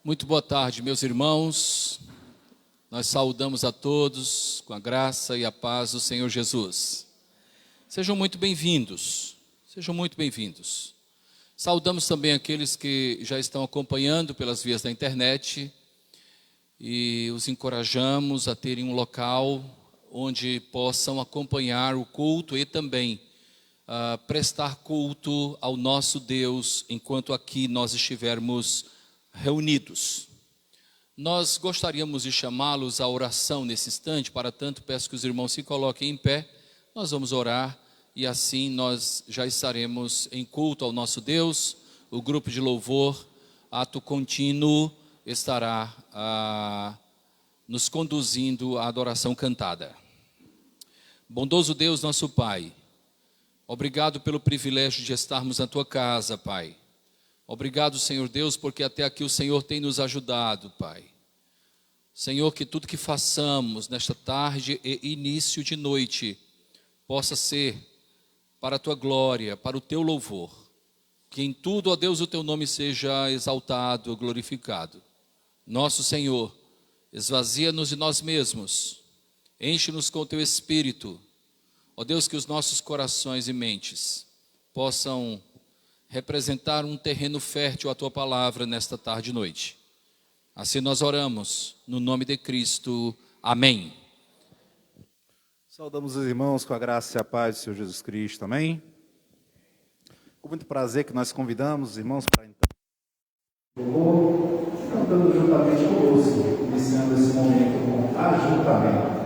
Muito boa tarde, meus irmãos. Nós saudamos a todos com a graça e a paz do Senhor Jesus. Sejam muito bem-vindos, sejam muito bem-vindos. Saudamos também aqueles que já estão acompanhando pelas vias da internet e os encorajamos a terem um local onde possam acompanhar o culto e também prestar culto ao nosso Deus enquanto aqui nós estivermos reunidos. Nós gostaríamos de chamá-los à oração nesse instante, para tanto peço que os irmãos se coloquem em pé, nós vamos orar e assim nós já estaremos em culto ao nosso Deus. O grupo de louvor, ato contínuo, estará nos conduzindo à adoração cantada. Bondoso Deus, nosso Pai, obrigado pelo privilégio de estarmos na Tua casa, Pai. Obrigado, Senhor Deus, porque até aqui o Senhor tem nos ajudado, Pai. Senhor, que tudo que façamos nesta tarde e início de noite possa ser para a Tua glória, para o Teu louvor. Que em tudo, ó Deus, o Teu nome seja exaltado, glorificado. Nosso Senhor, esvazia-nos de nós mesmos, enche-nos com o Teu Espírito. Ó Deus, que os nossos corações e mentes possam representar um terreno fértil à Tua palavra nesta tarde e noite. Assim nós oramos, no nome de Cristo. Amém. Saudamos os irmãos com a graça e a paz do Senhor Jesus Cristo. Amém. Com muito prazer que nós convidamos os irmãos para entrar cantando juntamente conosco, iniciando esse momento com ajuntamento.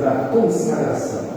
fazer a consagração.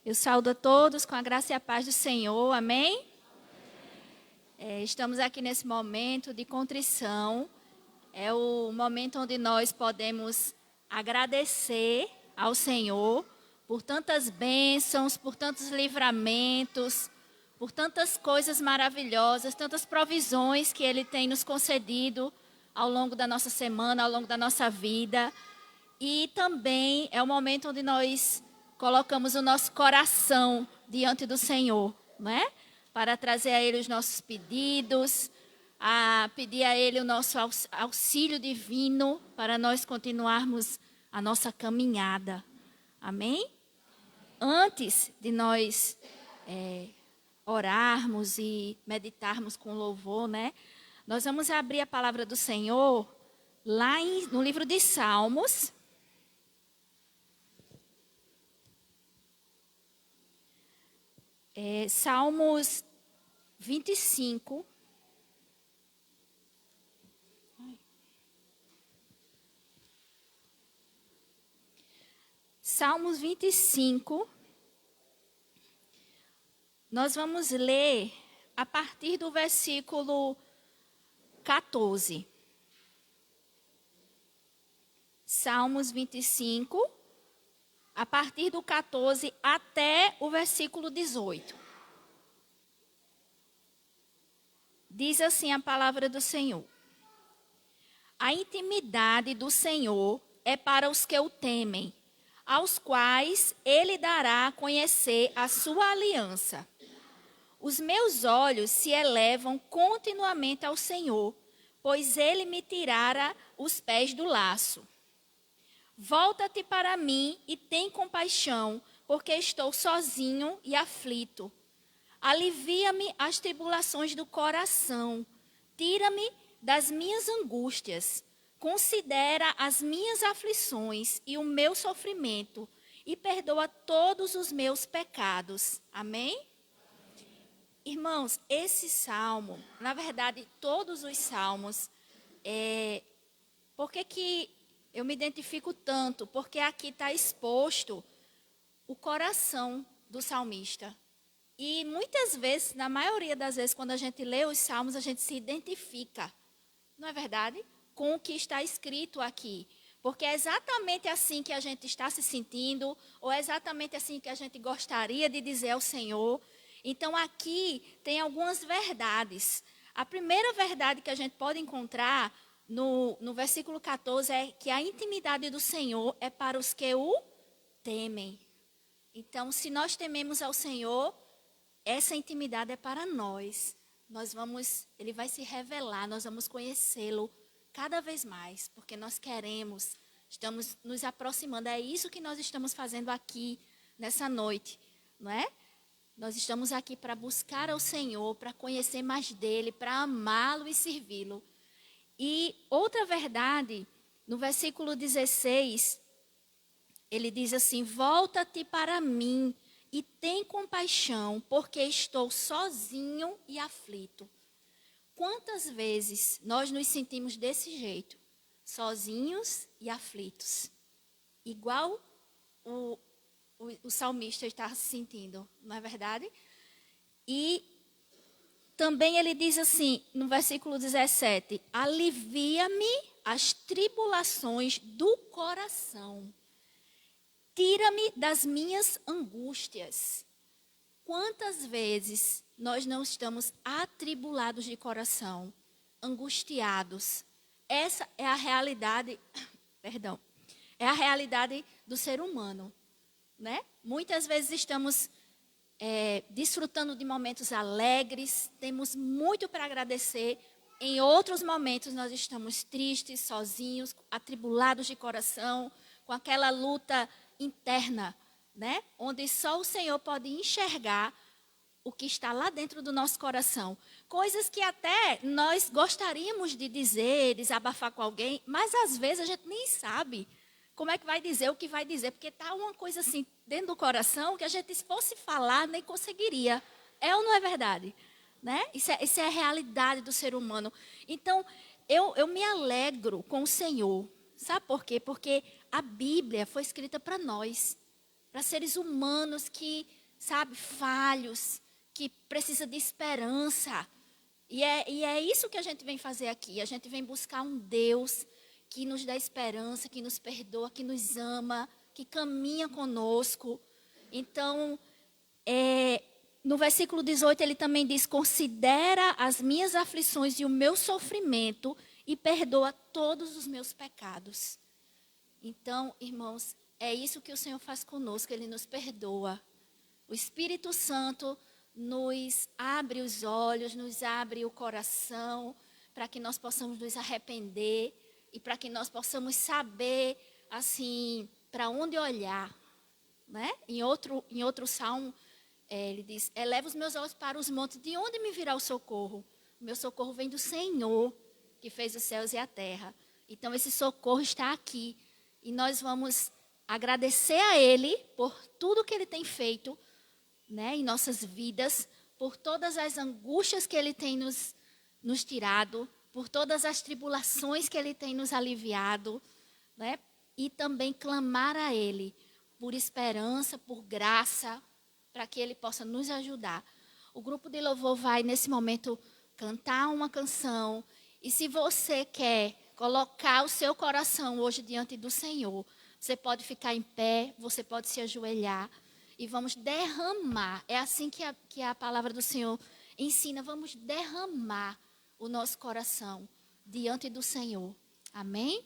Eu saúdo a todos com a graça e a paz do Senhor, amém? Estamos aqui nesse momento de contrição. É o momento onde nós podemos agradecer ao Senhor por tantas bênçãos, por tantos livramentos, por tantas coisas maravilhosas, tantas provisões que Ele tem nos concedido ao longo da nossa semana, ao longo da nossa vida. E também é o momento onde nós colocamos o nosso coração diante do Senhor, não é? Para trazer a Ele os nossos pedidos, a pedir a Ele o nosso auxílio divino para nós continuarmos a nossa caminhada. Amém? Antes de nós orarmos e meditarmos com louvor, né? Nós vamos abrir a palavra do Senhor lá no livro de Salmos. Salmos 25. Salmos 25. Nós vamos ler a partir do versículo 14. Salmos 25. A partir do 14 até o versículo 18. Diz assim a palavra do Senhor: A intimidade do Senhor é para os que o temem, aos quais Ele dará a conhecer a sua aliança. Os meus olhos se elevam continuamente ao Senhor, pois Ele me tirara os pés do laço. Volta-te para mim e tem compaixão, porque estou sozinho e aflito. Alivia-me as tribulações do coração. Tira-me das minhas angústias. Considera as minhas aflições e o meu sofrimento e perdoa todos os meus pecados. Amém? Irmãos, esse salmo, na verdade, todos os salmos, por que eu me identifico tanto? Porque aqui está exposto o coração do salmista. E muitas vezes, na maioria das vezes, quando a gente lê os salmos, a gente se identifica, não é verdade? Com o que está escrito aqui. Porque é exatamente assim que a gente está se sentindo, ou é exatamente assim que a gente gostaria de dizer ao Senhor. Então, aqui tem algumas verdades. A primeira verdade que a gente pode encontrar no versículo 14 é que a intimidade do Senhor é para os que o temem. Então, se nós tememos ao Senhor, essa intimidade é para nós. Ele vai se revelar, nós vamos conhecê-lo cada vez mais, porque nós estamos nos aproximando. É isso que nós estamos fazendo aqui nessa noite, não é? Nós estamos aqui para buscar ao Senhor, para conhecer mais dele, para amá-lo e servi-lo. E outra verdade, no versículo 16, ele diz assim: volta-te para mim e tem compaixão, porque estou sozinho e aflito. Quantas vezes nós nos sentimos desse jeito, sozinhos e aflitos? Igual o salmista está se sentindo, não é verdade? E também ele diz assim, no versículo 17: alivia-me as tribulações do coração. Tira-me das minhas angústias. Quantas vezes nós não estamos atribulados de coração, angustiados? Essa é a realidade, é a realidade do ser humano, né? Muitas vezes estamos desfrutando de momentos alegres, temos muito para agradecer. Em outros momentos nós estamos tristes, sozinhos, atribulados de coração, com aquela luta interna, né? Onde só o Senhor pode enxergar o que está lá dentro do nosso coração. Coisas que até nós gostaríamos de dizer, desabafar com alguém, mas às vezes a gente nem sabe como é que vai dizer o que vai dizer, porque está uma coisa assim dentro do coração que a gente, se fosse falar, nem conseguiria. É ou não é verdade? Né? Isso é a realidade do ser humano. Então, eu me alegro com o Senhor. Sabe por quê? Porque a Bíblia foi escrita para nós. para seres humanos que, sabe, falhos, que precisam de esperança. E é isso que a gente vem fazer aqui. A gente vem buscar um Deus que nos dá esperança, que nos perdoa, que nos ama, que caminha conosco. Então, no versículo 18, ele também diz: considera as minhas aflições e o meu sofrimento e perdoa todos os meus pecados. Então, irmãos, é isso que o Senhor faz conosco, Ele nos perdoa. O Espírito Santo nos abre os olhos, nos abre o coração, para que nós possamos nos arrepender e para que nós possamos saber, assim, para onde olhar. Né? Em outro salmo, ele diz: eleva os meus olhos para os montes, de onde me virá o socorro? O meu socorro vem do Senhor, que fez os céus e a terra. Então, esse socorro está aqui. E nós vamos agradecer a Ele por tudo que Ele tem feito, né, em nossas vidas, por todas as angústias que Ele tem nos tirado, por todas as tribulações que Ele tem nos aliviado, né, e também clamar a Ele por esperança, por graça, para que Ele possa nos ajudar. O grupo de louvor vai, nesse momento, cantar uma canção. E se você quer colocar o seu coração hoje diante do Senhor, você pode ficar em pé, você pode se ajoelhar e vamos derramar. É assim que a palavra do Senhor ensina. Vamos derramar o nosso coração diante do Senhor. Amém?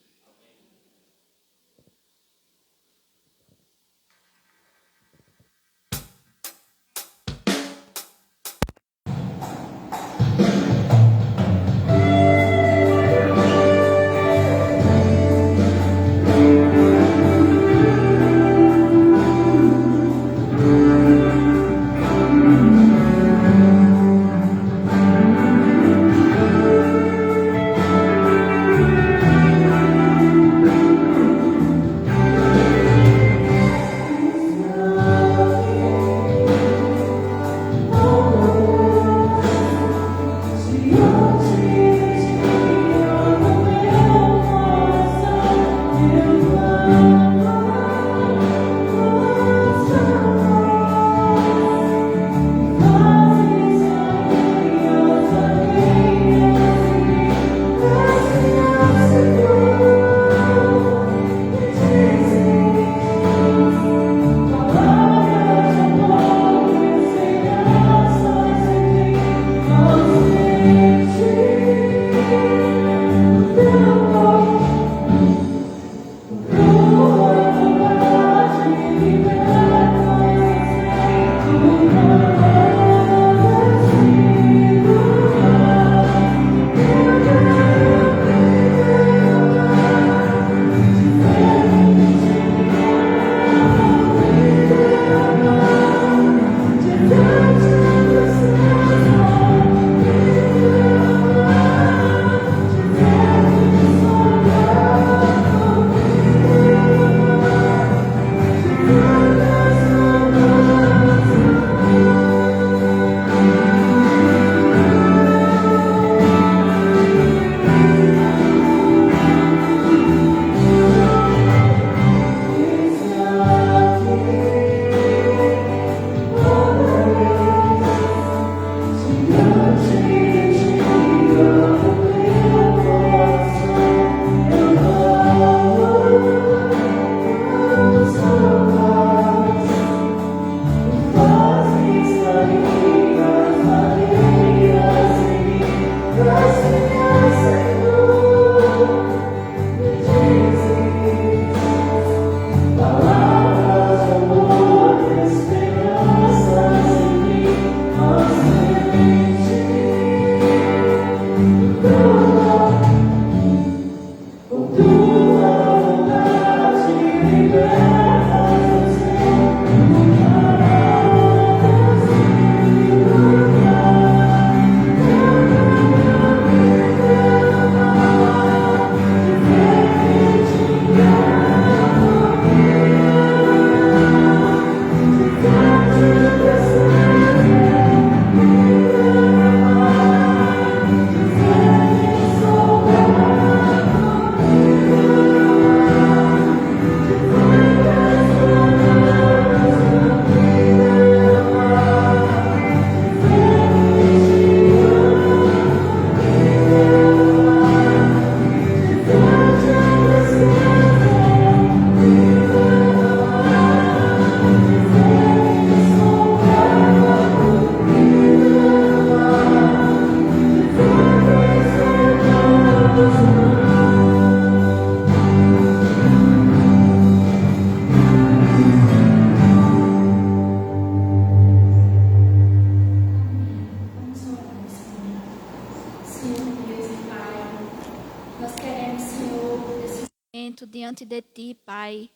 momento diante de Ti, Pai.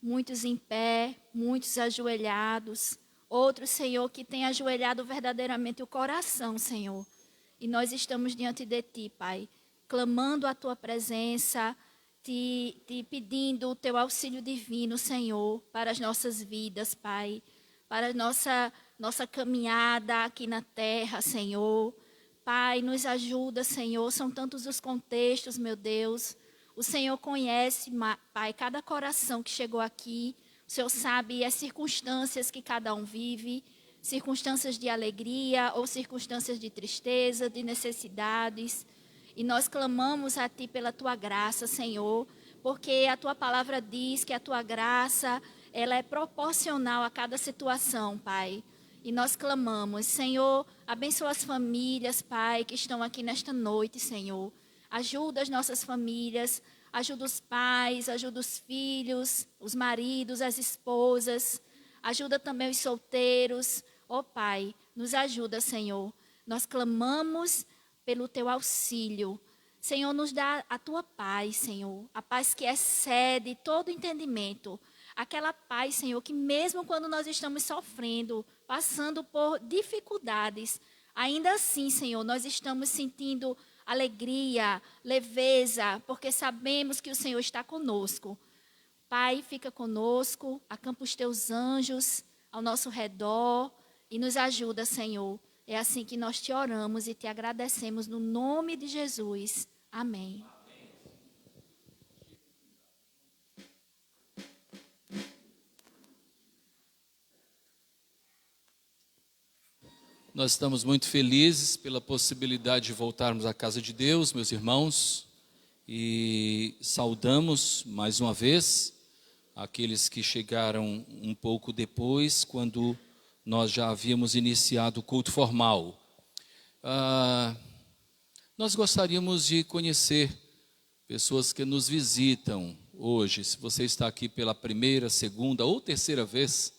Muitos em pé, muitos ajoelhados. Outros, Senhor, que têm ajoelhado verdadeiramente o coração, Senhor. E nós estamos diante de Ti, Pai, clamando a Tua presença, te pedindo o Teu auxílio divino, Senhor, para as nossas vidas, Pai. Para a nossa caminhada aqui na terra, Senhor. Pai, nos ajuda, Senhor. São tantos os contextos, meu Deus. O Senhor conhece, Pai, cada coração que chegou aqui. O Senhor sabe as circunstâncias que cada um vive, circunstâncias de alegria ou circunstâncias de tristeza, de necessidades. E nós clamamos a Ti pela Tua graça, Senhor, porque a Tua palavra diz que a Tua graça, ela é proporcional a cada situação, Pai. E nós clamamos, Senhor, abençoa as famílias, Pai, que estão aqui nesta noite, Senhor. Ajuda as nossas famílias, ajuda os pais, ajuda os filhos, os maridos, as esposas. Ajuda também os solteiros. Ó Pai, nos ajuda, Senhor. Nós clamamos pelo Teu auxílio. Senhor, nos dá a Tua paz, Senhor. A paz que excede todo entendimento. Aquela paz, Senhor, que mesmo quando nós estamos sofrendo, passando por dificuldades, ainda assim, Senhor, nós estamos sentindo alegria, leveza, porque sabemos que o Senhor está conosco. Pai, fica conosco, acampa os Teus anjos ao nosso redor e nos ajuda, Senhor. É assim que nós Te oramos e Te agradecemos no nome de Jesus. Amém. Nós estamos muito felizes pela possibilidade de voltarmos à casa de Deus, meus irmãos, e saudamos mais uma vez aqueles que chegaram um pouco depois, quando nós já havíamos iniciado o culto formal. Nós gostaríamos de conhecer pessoas que nos visitam hoje. Se você está aqui pela primeira, segunda ou terceira vez,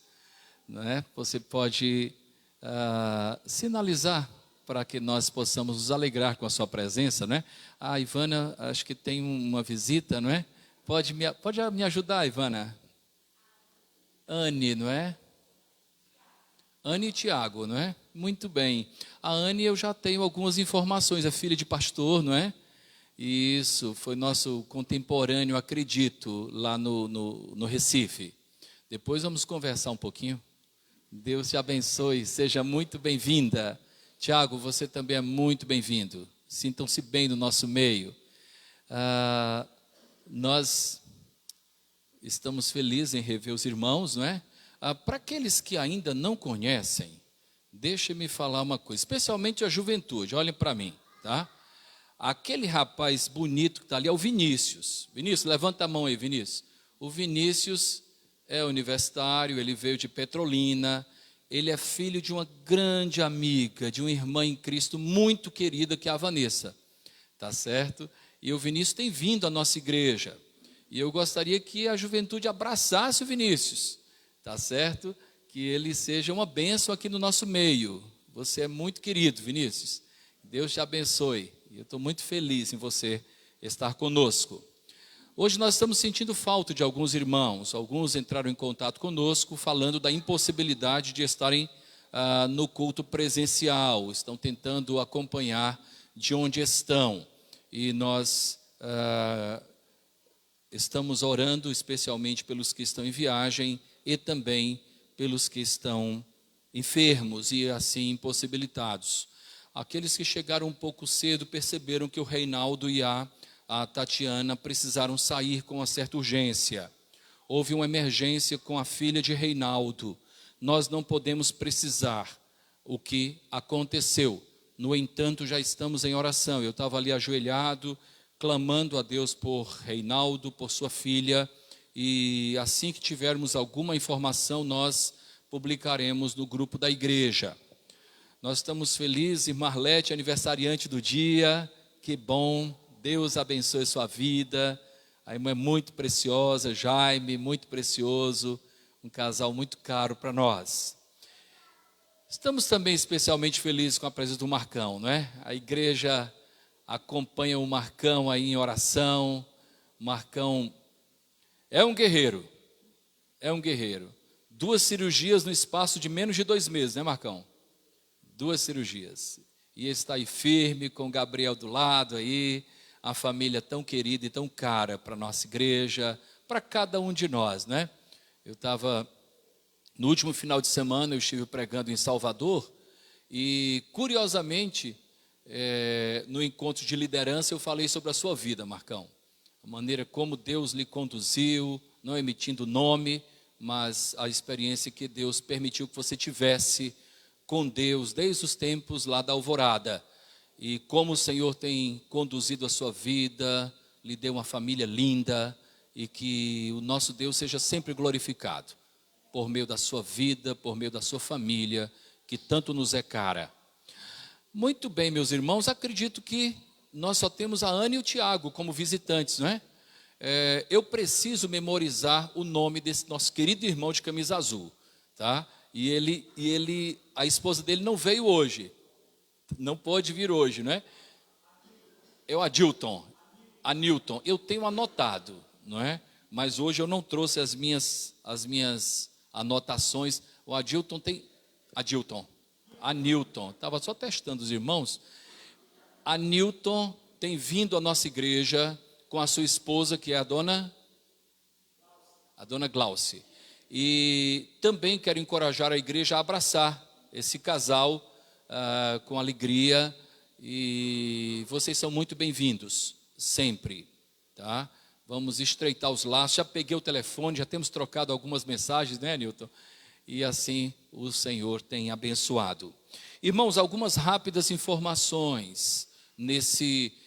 né, você pode sinalizar para que nós possamos nos alegrar com a sua presença, né? A Ivana, acho que tem uma visita, não é? Pode me ajudar, Ivana? Anne, não é? Anne e Tiago, não é? Muito bem. A Anne, eu já tenho algumas informações, é filha de pastor, não é? Isso, foi nosso contemporâneo, acredito, lá no Recife. Depois vamos conversar um pouquinho. Deus te abençoe, seja muito bem-vinda. Tiago, você também é muito bem-vindo. Sintam-se bem no nosso meio. Nós estamos felizes em rever os irmãos, não é? Para aqueles que ainda não conhecem, deixe-me falar uma coisa, especialmente a juventude, olhem para mim, tá? Aquele rapaz bonito que está ali é o Vinícius. Vinícius, levanta a mão aí, Vinícius. O Vinícius é universitário, ele veio de Petrolina, ele é filho de uma grande amiga, de uma irmã em Cristo muito querida, que é a Vanessa, tá certo? E o Vinícius tem vindo à nossa igreja, e eu gostaria que a juventude abraçasse o Vinícius, tá certo? Que ele seja uma bênção aqui no nosso meio. Você é muito querido, Vinícius, Deus te abençoe, e eu estou muito feliz em você estar conosco. Hoje nós estamos sentindo falta de alguns irmãos. Alguns entraram em contato conosco falando da impossibilidade de estarem no culto presencial. Estão tentando acompanhar de onde estão. E nós estamos orando especialmente pelos que estão em viagem e também pelos que estão enfermos e assim impossibilitados. Aqueles que chegaram um pouco cedo perceberam que o Reinaldo e a Tatiana precisaram sair com uma certa urgência. Houve uma emergência com a filha de Reinaldo. Nós não podemos precisar o que aconteceu. No entanto, já estamos em oração. Eu estava ali ajoelhado, clamando a Deus por Reinaldo, por sua filha. E assim que tivermos alguma informação, nós publicaremos no grupo da igreja. Nós estamos felizes, Marlete, aniversariante do dia. Que bom. Deus abençoe sua vida, a irmã é muito preciosa, Jaime, muito precioso, um casal muito caro para nós. Estamos também especialmente felizes com a presença do Marcão, não é? A igreja acompanha o Marcão aí em oração, o Marcão É um guerreiro. É um guerreiro. 2 cirurgias no espaço de menos de 2 meses, né, Marcão? 2 cirurgias. E ele está aí firme, com o Gabriel do lado aí, a família tão querida e tão cara para a nossa igreja, para cada um de nós, né? Eu estava, no último final de semana, eu estive pregando em Salvador, e curiosamente, no encontro de liderança, eu falei sobre a sua vida, Marcão. A maneira como Deus lhe conduziu, não emitindo nome, mas a experiência que Deus permitiu que você tivesse com Deus desde os tempos lá da alvorada. E como o Senhor tem conduzido a sua vida, lhe deu uma família linda, e que o nosso Deus seja sempre glorificado, por meio da sua vida, por meio da sua família, que tanto nos é cara. Muito bem, meus irmãos, acredito que nós só temos a Ana e o Tiago como visitantes, não é? Eu preciso memorizar o nome desse nosso querido irmão de camisa azul, tá? E ele, a esposa dele não veio hoje, não pôde vir hoje, não é? É o Adilton, Anilton. Eu tenho anotado, não é? Mas hoje eu não trouxe as minhas anotações. O Adilton tem, Anilton. Estava só testando os irmãos. Anilton tem vindo à nossa igreja com a sua esposa, que é a dona Glauce. E também quero encorajar a igreja a abraçar esse casal com alegria. E vocês são muito bem-vindos, sempre, tá? Vamos estreitar os laços. Já peguei o telefone, já temos trocado algumas mensagens, né, Newton? E assim o Senhor tem abençoado. Irmãos, algumas rápidas informações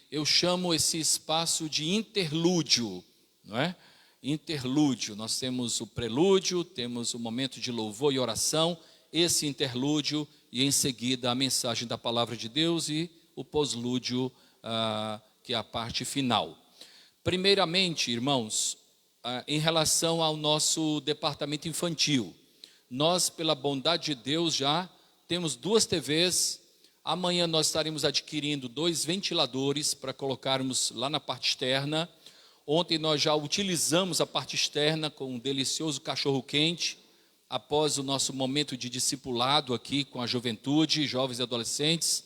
eu chamo esse espaço de interlúdio, não é? Interlúdio, nós temos o prelúdio, temos o momento de louvor e oração, esse interlúdio, e em seguida a mensagem da palavra de Deus e o pós-lúdio, que é a parte final. Primeiramente, irmãos, em relação ao nosso departamento infantil, nós, pela bondade de Deus, já temos 2 TVs. Amanhã nós estaremos adquirindo 2 ventiladores para colocarmos lá na parte externa. Ontem nós já utilizamos a parte externa com um delicioso cachorro-quente, após o nosso momento de discipulado aqui com a juventude, jovens e adolescentes.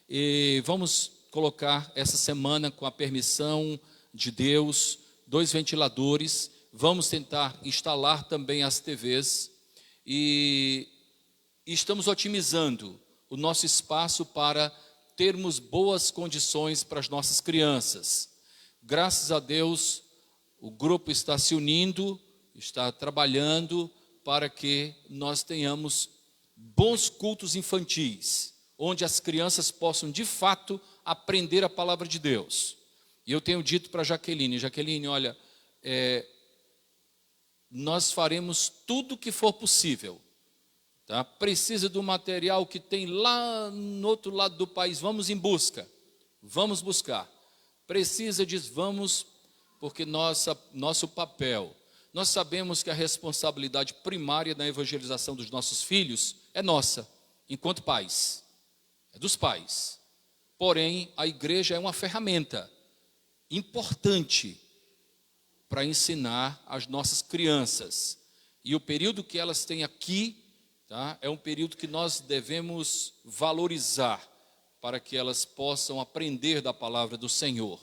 E vamos colocar essa semana, com a permissão de Deus, 2 ventiladores. Vamos tentar instalar também as TVs. E estamos otimizando o nosso espaço para termos boas condições para as nossas crianças. Graças a Deus, o grupo está se unindo, está trabalhando para que nós tenhamos bons cultos infantis, onde as crianças possam, de fato, aprender a palavra de Deus. E eu tenho dito para Jaqueline, olha, nós faremos tudo o que for possível. Tá? Precisa do material que tem lá no outro lado do país, vamos em busca, vamos buscar. Precisa disso, vamos, porque nosso papel, nós sabemos que a responsabilidade primária na evangelização dos nossos filhos é nossa, enquanto pais, é dos pais. Porém, a igreja é uma ferramenta importante para ensinar as nossas crianças. E o período que elas têm aqui, tá, é um período que nós devemos valorizar para que elas possam aprender da palavra do Senhor.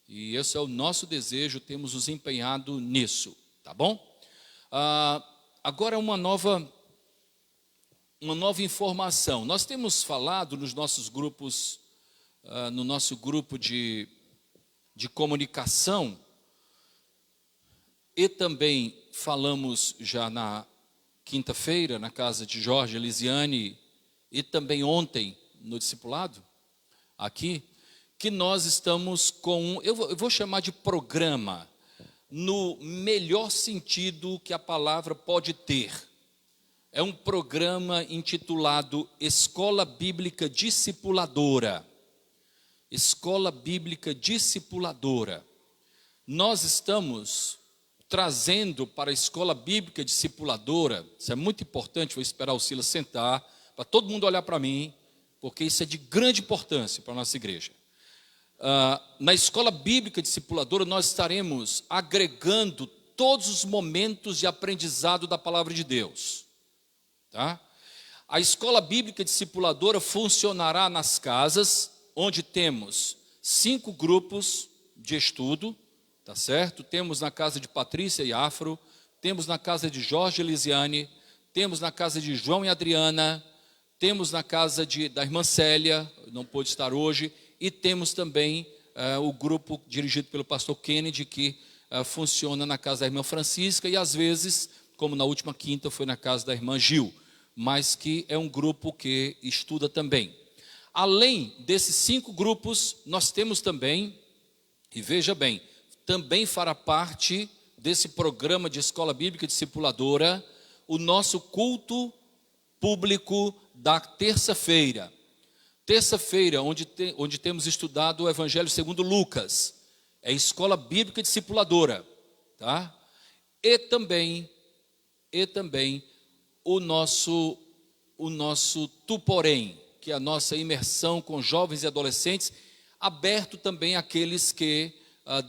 E esse é o nosso desejo, temos nos empenhado nisso, tá bom? Agora uma nova informação. Nós temos falado nos nossos grupos, no nosso grupo de comunicação, e também falamos já na quinta-feira, na casa de Jorge, Elisiane, e também ontem no discipulado, aqui, que nós estamos com, eu vou chamar de programa, no melhor sentido que a palavra pode ter. É um programa intitulado Escola Bíblica Discipuladora. Escola Bíblica Discipuladora. Nós estamos trazendo para a Escola Bíblica Discipuladora, isso é muito importante, vou esperar o Silas sentar, para todo mundo olhar para mim, porque isso é de grande importância para a nossa igreja. Na Escola Bíblica Discipuladora, nós estaremos agregando todos os momentos de aprendizado da palavra de Deus. Tá? A escola bíblica discipuladora funcionará nas casas, onde temos 5 grupos de estudo, tá certo? Temos na casa de Patrícia e Afro, temos na casa de Jorge e Elisiane, temos na casa de João e Adriana, temos na casa da irmã Célia, não pôde estar hoje, e temos também o grupo dirigido pelo pastor Kennedy, que funciona na casa da irmã Francisca, e às vezes, como na última quinta, foi na casa da irmã Gil, mas que é um grupo que estuda também. Além desses 5 grupos, nós temos também, e veja bem, também fará parte desse programa de escola bíblica discipuladora, o nosso culto público da terça-feira. Terça-feira, onde temos estudado o Evangelho segundo Lucas, é escola bíblica discipuladora, tá? E também o nosso Tuporém, que é a nossa imersão com jovens e adolescentes, aberto também àqueles que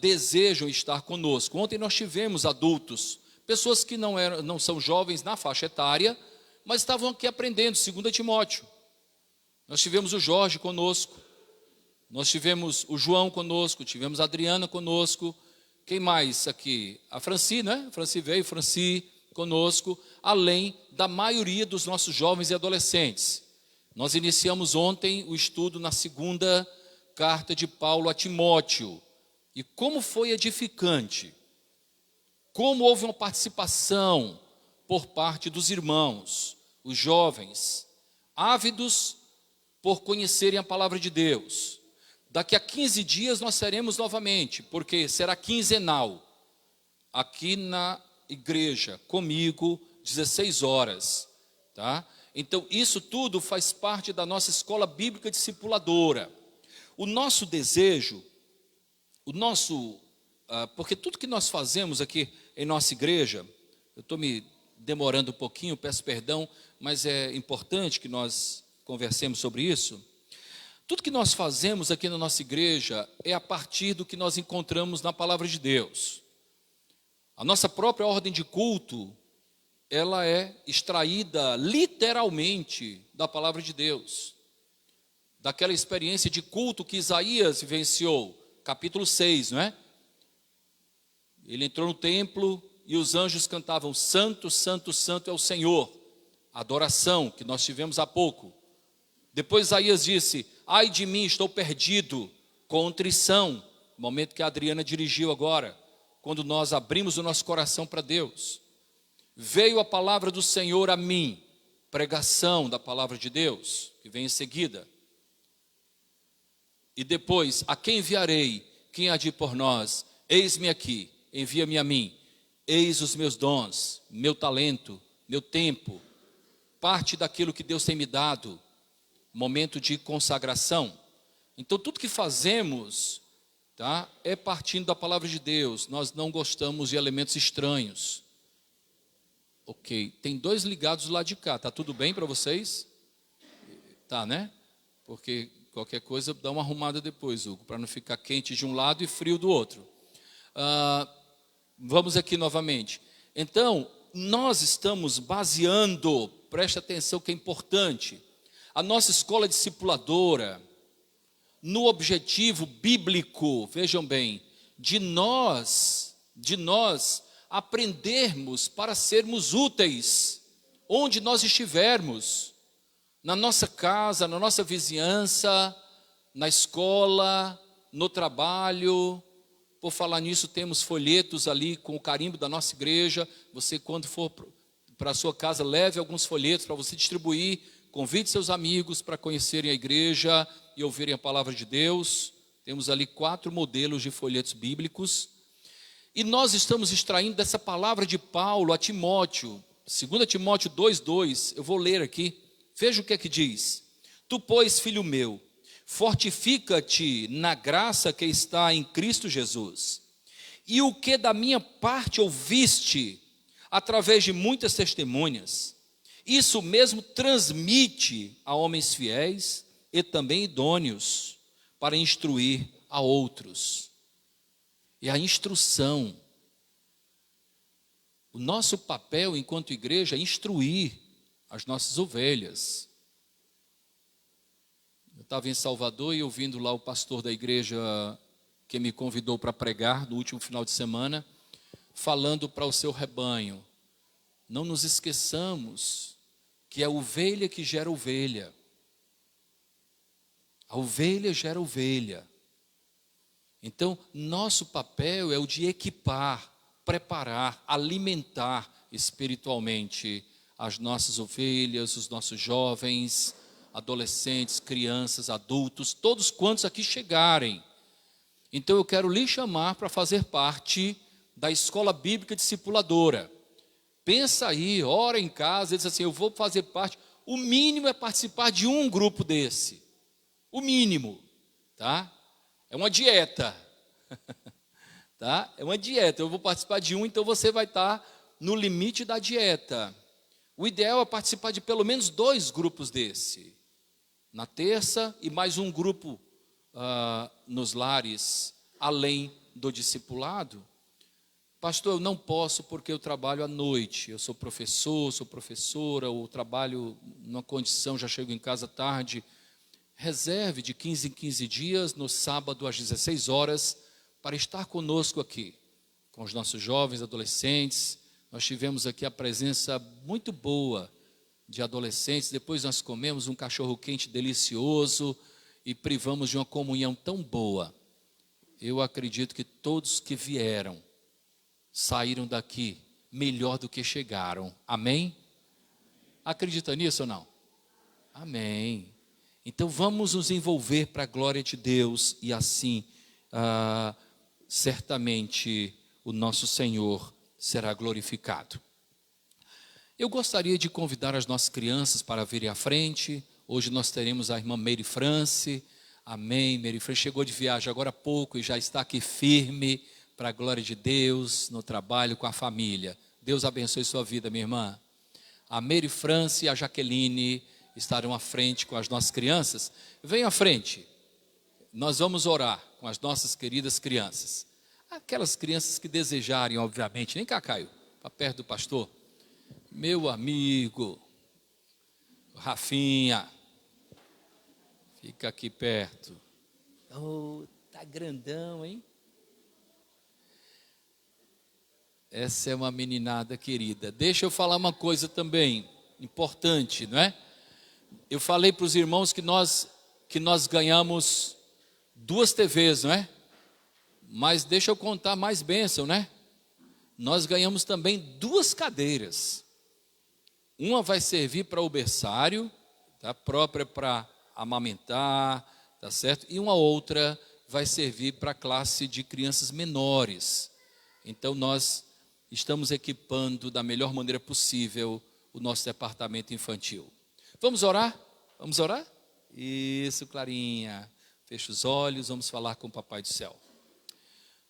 desejam estar conosco. Ontem nós tivemos adultos, pessoas que não são jovens na faixa etária, mas estavam aqui aprendendo, 2 Timóteo. Nós tivemos o Jorge conosco, nós tivemos o João conosco, tivemos a Adriana conosco, quem mais aqui? A Franci, né? A Franci veio, Franci conosco, além da maioria dos nossos jovens e adolescentes. Nós iniciamos ontem o estudo na 2ª carta de Paulo a Timóteo. E como foi edificante, como houve uma participação por parte dos irmãos, os jovens, ávidos por conhecerem a palavra de Deus. Daqui a 15 dias nós seremos novamente, porque será quinzenal, aqui na igreja, comigo, 16 horas. Tá? Então, isso tudo faz parte da nossa escola bíblica discipuladora. O nosso desejo, porque tudo que nós fazemos aqui em nossa igreja, eu estou me demorando um pouquinho, peço perdão, mas é importante que nós conversemos sobre isso. Tudo que nós fazemos aqui na nossa igreja é a partir do que nós encontramos na palavra de Deus. A nossa própria ordem de culto, ela é extraída literalmente da palavra de Deus. Daquela experiência de culto que Isaías vivenciou, capítulo 6, não é? Ele entrou no templo e os anjos cantavam: Santo, Santo, Santo é o Senhor. Adoração que nós tivemos há pouco. Depois Isaías disse: ai de mim, estou perdido, contrição. Momento que a Adriana dirigiu agora, quando nós abrimos o nosso coração para Deus. Veio a palavra do Senhor a mim, pregação da palavra de Deus, que vem em seguida. E depois, a quem enviarei? Quem há de ir por nós? Eis-me aqui, envia-me a mim. Eis os meus dons, meu talento, meu tempo, parte daquilo que Deus tem me dado, momento de consagração. Então, tudo que fazemos, tá, é partindo da palavra de Deus. Nós não gostamos de elementos estranhos. Ok, tem 2 ligados lá de cá, tá tudo bem para vocês? Tá, né? Porque qualquer coisa dá uma arrumada depois, Hugo, para não ficar quente de um lado e frio do outro. Vamos aqui novamente. Então, nós estamos baseando, preste atenção que é importante, a nossa escola discipuladora no objetivo bíblico, vejam bem, de nós aprendermos para sermos úteis, onde nós estivermos, na nossa casa, na nossa vizinhança, na escola, no trabalho. Por falar nisso, temos folhetos ali com o carimbo da nossa igreja. Você, quando for para a sua casa, leve alguns folhetos para você distribuir, convide seus amigos para conhecerem a igreja e ouvirem a palavra de Deus. Temos ali 4 modelos de folhetos bíblicos. E nós estamos extraindo dessa palavra de Paulo a Timóteo, 2 Timóteo 2:2, eu vou ler aqui. Veja o que é que diz: tu, pois, filho meu, fortifica-te na graça que está em Cristo Jesus. E o que da minha parte ouviste, através de muitas testemunhas, isso mesmo transmite a homens fiéis e também idôneos, para instruir a outros. E a instrução O nosso papel enquanto igreja é instruir as nossas ovelhas. Eu estava em Salvador e ouvindo lá o pastor da igreja que me convidou para pregar no último final de semana, falando para o seu rebanho: não nos esqueçamos que é a ovelha que gera ovelha. A ovelha gera ovelha. Então, nosso papel é o de equipar, preparar, alimentar espiritualmente as nossas ovelhas, os nossos jovens, adolescentes, crianças, adultos, todos quantos aqui chegarem. Então eu quero lhe chamar para fazer parte da escola bíblica discipuladora. Pensa aí, ora em casa, diz assim: eu vou fazer parte. O mínimo é participar de um grupo desse. O mínimo, tá? É uma dieta. Tá? É uma dieta. Eu vou participar de um, então você vai estar no limite da dieta. O ideal é participar de pelo menos 2 grupos desse. Na terça e mais um grupo nos lares, além do discipulado. Pastor, eu não posso porque eu trabalho à noite. Eu sou professor, sou professora, ou trabalho numa condição, já chego em casa tarde. Reserve de 15 em 15 dias, no sábado às 16 horas, para estar conosco aqui, com os nossos jovens, adolescentes. Nós tivemos aqui a presença muito boa de adolescentes. Depois nós comemos um cachorro-quente delicioso e privamos de uma comunhão tão boa. Eu acredito que todos que vieram saíram daqui melhor do que chegaram. Amém? Acredita nisso ou não? Amém. Então vamos nos envolver para a glória de Deus e assim, certamente, o nosso Senhor será glorificado. Eu gostaria de convidar as nossas crianças para virem à frente. Hoje nós teremos a irmã Mary France. Amém. Mary France chegou de viagem agora há pouco e já está aqui firme para a glória de Deus, no trabalho com a família. Deus abençoe sua vida, minha irmã. A Mary France e a Jaqueline estarão à frente com as nossas crianças. Venham à frente. Nós vamos orar com as nossas queridas crianças. Aquelas crianças que desejarem, obviamente. Vem cá, Caio, para perto do pastor. Meu amigo, Rafinha, fica aqui perto. Oh, tá grandão, hein? Essa é uma meninada querida. Deixa eu falar uma coisa também, importante, não é? Eu falei para os irmãos que nós ganhamos 2 TVs, não é? Mas deixa eu contar mais bênção, né? Nós ganhamos também 2 cadeiras. Uma vai servir para o berçário, tá? Própria para amamentar, tá certo? E uma outra vai servir para a classe de crianças menores. Então nós estamos equipando da melhor maneira possível o nosso departamento infantil. Vamos orar? Vamos orar? Isso, Clarinha. Fecha os olhos, vamos falar com o Papai do Céu.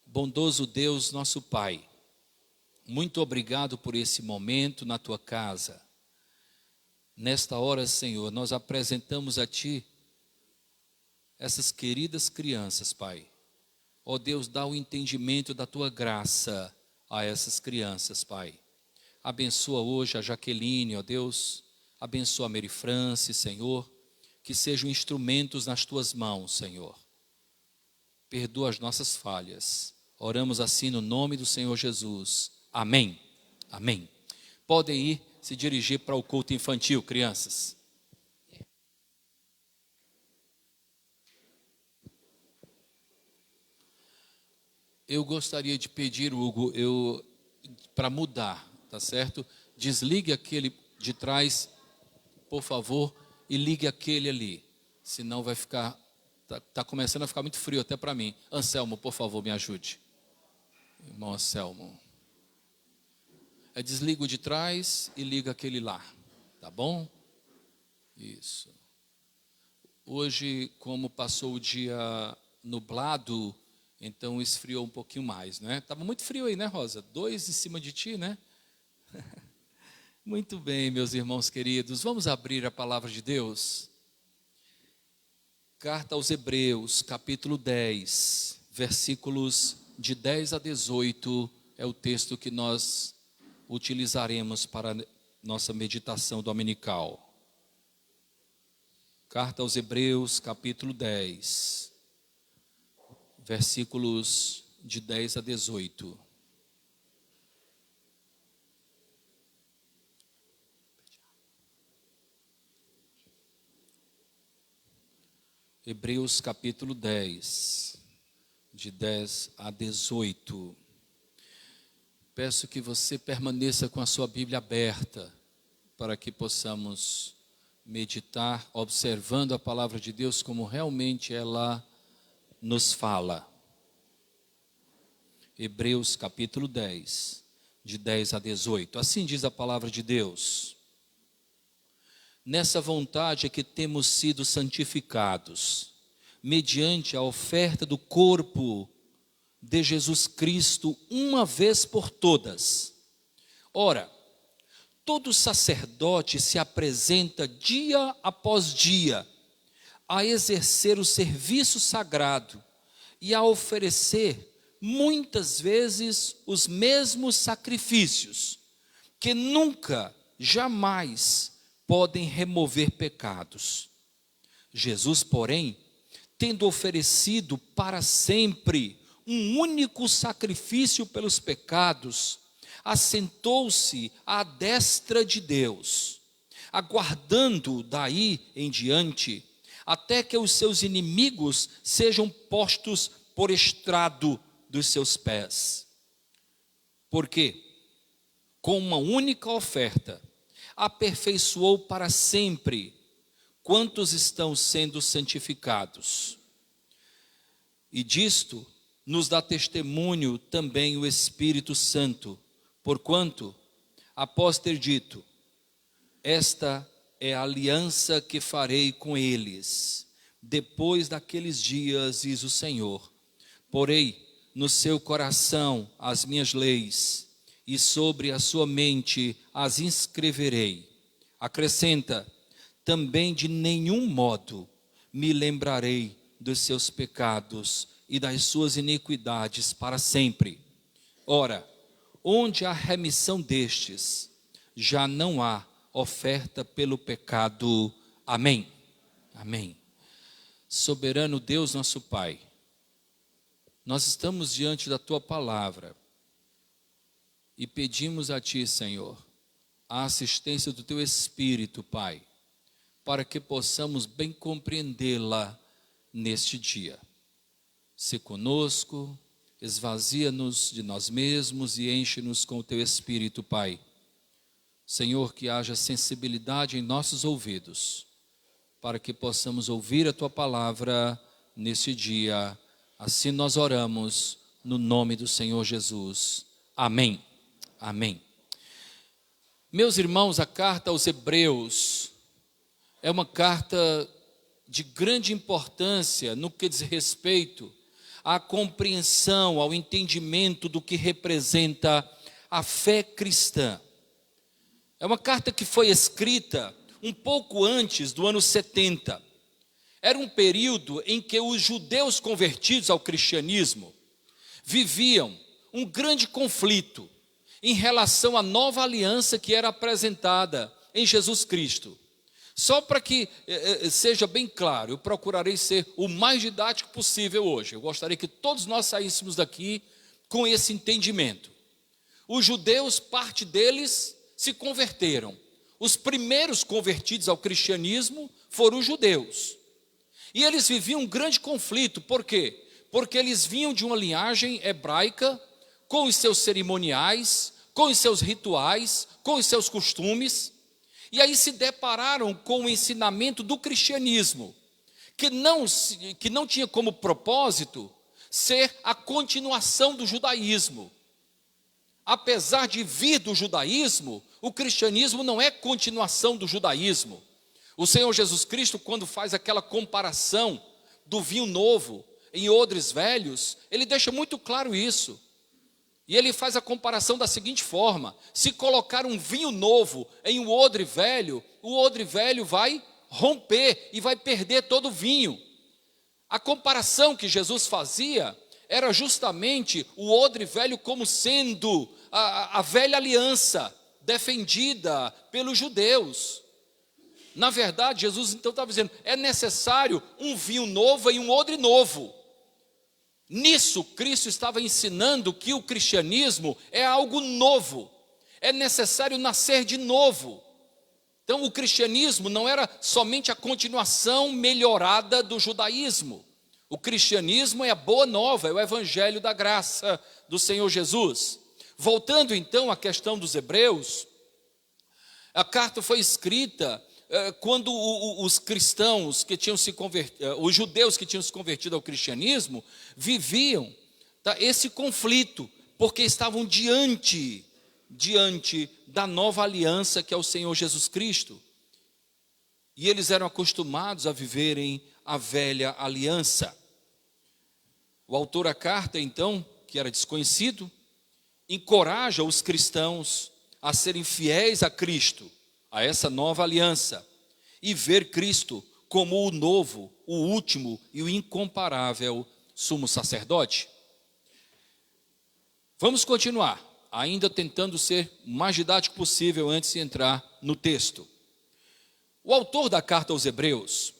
Bondoso Deus, nosso Pai, muito obrigado por esse momento na Tua casa. Nesta hora, Senhor, nós apresentamos a Ti essas queridas crianças, Pai. Ó Deus, dá o entendimento da Tua graça a essas crianças, Pai. Abençoa hoje a Jaqueline, ó Deus. Abençoa a Mary France, Senhor. Que sejam instrumentos nas Tuas mãos, Senhor. Perdoa as nossas falhas. Oramos assim no nome do Senhor Jesus. Amém. Amém. Podem ir se dirigir para o culto infantil, crianças. Eu gostaria de pedir, Hugo, para mudar, tá certo? Desligue aquele de trás, por favor, e ligue aquele ali. Senão vai ficar, tá começando a ficar muito frio até para mim. Anselmo, por favor, me ajude. Irmão Anselmo. Desliga o de trás e liga aquele lá, tá bom? Isso. Hoje, como passou o dia nublado, então esfriou um pouquinho mais, né? Estava muito frio aí, né, Rosa? 2 em cima de ti, né? Muito bem, meus irmãos queridos. Vamos abrir a palavra de Deus. Carta aos Hebreus, capítulo 10, versículos de 10 a 18, é o texto que nós utilizaremos para nossa meditação dominical. Carta aos Hebreus, capítulo 10, versículos de 10 a 18. Hebreus capítulo 10, de 10 a 18. Peço que você permaneça com a sua Bíblia aberta, para que possamos meditar, observando a palavra de Deus como realmente ela nos fala. Hebreus capítulo 10, de 10 a 18. Assim diz a palavra de Deus. Nessa vontade é que temos sido santificados, mediante a oferta do corpo de Jesus Cristo, uma vez por todas. Ora, todo sacerdote se apresenta dia após dia a exercer o serviço sagrado e a oferecer muitas vezes os mesmos sacrifícios, que nunca, jamais podem remover pecados. Jesus, porém, tendo oferecido para sempre um único sacrifício pelos pecados, assentou-se à destra de Deus, aguardando daí em diante, até que os seus inimigos sejam postos por estrado dos seus pés. Porque, com uma única oferta, aperfeiçoou para sempre quantos estão sendo santificados. E disto nos dá testemunho também o Espírito Santo, porquanto, após ter dito, esta é a aliança que farei com eles, depois daqueles dias, diz o Senhor, porei no seu coração as minhas leis, e sobre a sua mente as inscreverei. Acrescenta, também de nenhum modo me lembrarei dos seus pecados e das suas iniquidades para sempre. Ora, onde há remissão destes, já não há oferta pelo pecado. Amém. Amém. Soberano Deus, nosso Pai, nós estamos diante da Tua palavra e pedimos a Ti, Senhor, a assistência do Teu Espírito, Pai, para que possamos bem compreendê-la neste dia. Se conosco, esvazia-nos de nós mesmos e enche-nos com o Teu Espírito, Pai. Senhor, que haja sensibilidade em nossos ouvidos, para que possamos ouvir a Tua palavra neste dia. Assim nós oramos, no nome do Senhor Jesus. Amém. Amém. Meus irmãos, a carta aos Hebreus é uma carta de grande importância no que diz respeito à compreensão, ao entendimento do que representa a fé cristã. É uma carta que foi escrita um pouco antes do ano 70. Era um período em que os judeus convertidos ao cristianismo viviam um grande conflito em relação à nova aliança que era apresentada em Jesus Cristo. Só para que seja bem claro, eu procurarei ser o mais didático possível hoje. Eu gostaria que todos nós saíssemos daqui com esse entendimento. Os judeus, parte deles, se converteram. Os primeiros convertidos ao cristianismo foram os judeus. E eles viviam um grande conflito. Por quê? Porque eles vinham de uma linhagem hebraica, com os seus cerimoniais, com os seus rituais, com os seus costumes, e aí se depararam com o ensinamento do cristianismo, que não tinha como propósito ser a continuação do judaísmo. Apesar de vir do judaísmo, o cristianismo não é continuação do judaísmo. O Senhor Jesus Cristo, quando faz aquela comparação do vinho novo em odres velhos, ele deixa muito claro isso. E ele faz a comparação da seguinte forma: se colocar um vinho novo em um odre velho, o odre velho vai romper e vai perder todo o vinho. A comparação que Jesus fazia era justamente o odre velho como sendo a velha aliança defendida pelos judeus. Na verdade, Jesus então estava dizendo, é necessário um vinho novo e um odre novo. Nisso, Cristo estava ensinando que o cristianismo é algo novo, é necessário nascer de novo. Então, o cristianismo não era somente a continuação melhorada do judaísmo. O cristianismo é a boa nova, é o evangelho da graça do Senhor Jesus. Voltando então à questão dos hebreus, a carta foi escrita quando os cristãos que tinham se convertido, os judeus que tinham se convertido ao cristianismo, viviam esse conflito, porque estavam diante da nova aliança que é o Senhor Jesus Cristo. E eles eram acostumados a viverem a velha aliança. O autor da carta, então, que era desconhecido, encoraja os cristãos a serem fiéis a Cristo, a essa nova aliança, e ver Cristo como o novo, o último e o incomparável sumo sacerdote. Vamos continuar, ainda tentando ser o mais didático possível antes de entrar no texto. O autor da carta aos Hebreus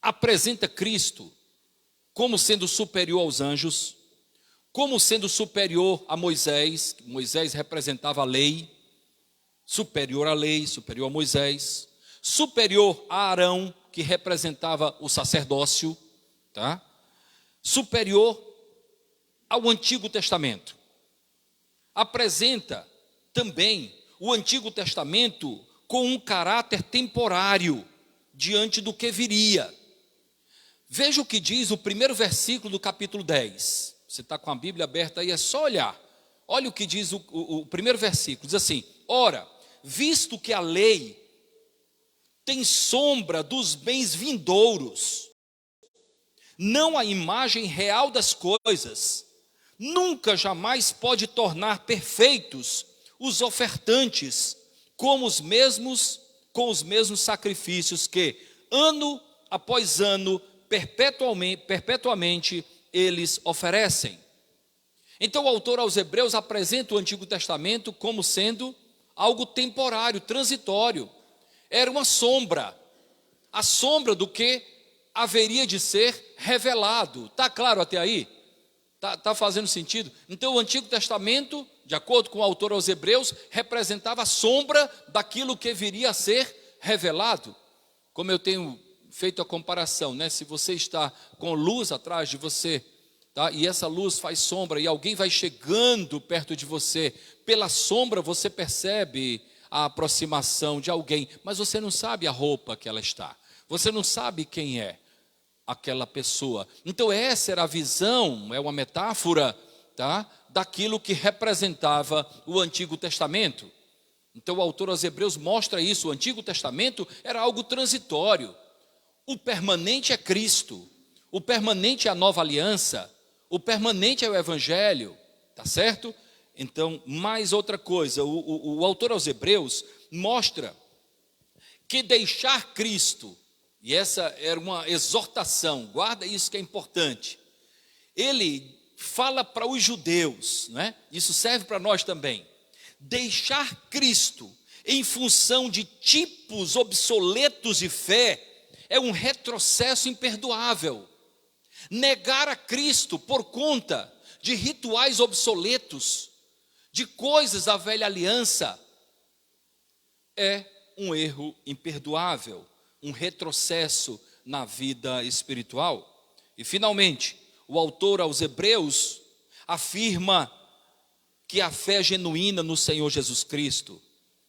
apresenta Cristo como sendo superior aos anjos, como sendo superior a Moisés. Moisés representava a lei, superior à lei, superior a Moisés, superior a Arão, que representava o sacerdócio, tá? Superior ao Antigo Testamento. Apresenta também o Antigo Testamento com um caráter temporário diante do que viria. Veja o que diz o primeiro versículo do capítulo 10. Você está com a Bíblia aberta aí, é só olhar. Olha o que diz o primeiro versículo, diz assim: ora, visto que a lei tem sombra dos bens vindouros, não a imagem real das coisas, nunca jamais pode tornar perfeitos os ofertantes com os mesmos sacrifícios que, ano após ano, perpetuamente eles oferecem. Então o autor aos Hebreus apresenta o Antigo Testamento como sendo algo temporário, transitório. Era uma sombra, a sombra do que haveria de ser revelado. Está claro até aí? Está fazendo sentido? Então o Antigo Testamento, de acordo com o autor aos Hebreus, representava a sombra daquilo que viria a ser revelado. Como eu tenho feito a comparação, né? Se você está com luz atrás de você, tá? E essa luz faz sombra, e alguém vai chegando perto de você, pela sombra você percebe a aproximação de alguém, mas você não sabe a roupa que ela está, você não sabe quem é aquela pessoa. Então essa era a visão, é uma metáfora, tá? Daquilo que representava o Antigo Testamento. Então o autor aos Hebreus mostra isso. O Antigo Testamento era algo transitório. O permanente é Cristo, o permanente é a nova aliança, o permanente é o Evangelho, tá certo? Então, mais outra coisa, o autor aos Hebreus mostra que deixar Cristo, e essa era uma exortação, guarda isso que é importante, ele fala para os judeus, né? Isso serve para nós também, deixar Cristo em função de tipos obsoletos de fé, é um retrocesso imperdoável. Negar a Cristo por conta de rituais obsoletos, de coisas da velha aliança, é um erro imperdoável, um retrocesso na vida espiritual. E finalmente, o autor aos Hebreus afirma que a fé genuína no Senhor Jesus Cristo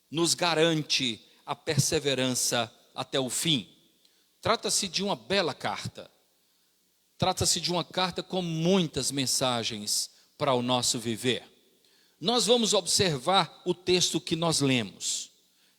nos garante a perseverança até o fim. Trata-se de uma bela carta. Trata-se de uma carta com muitas mensagens para o nosso viver. Nós vamos observar o texto que nós lemos.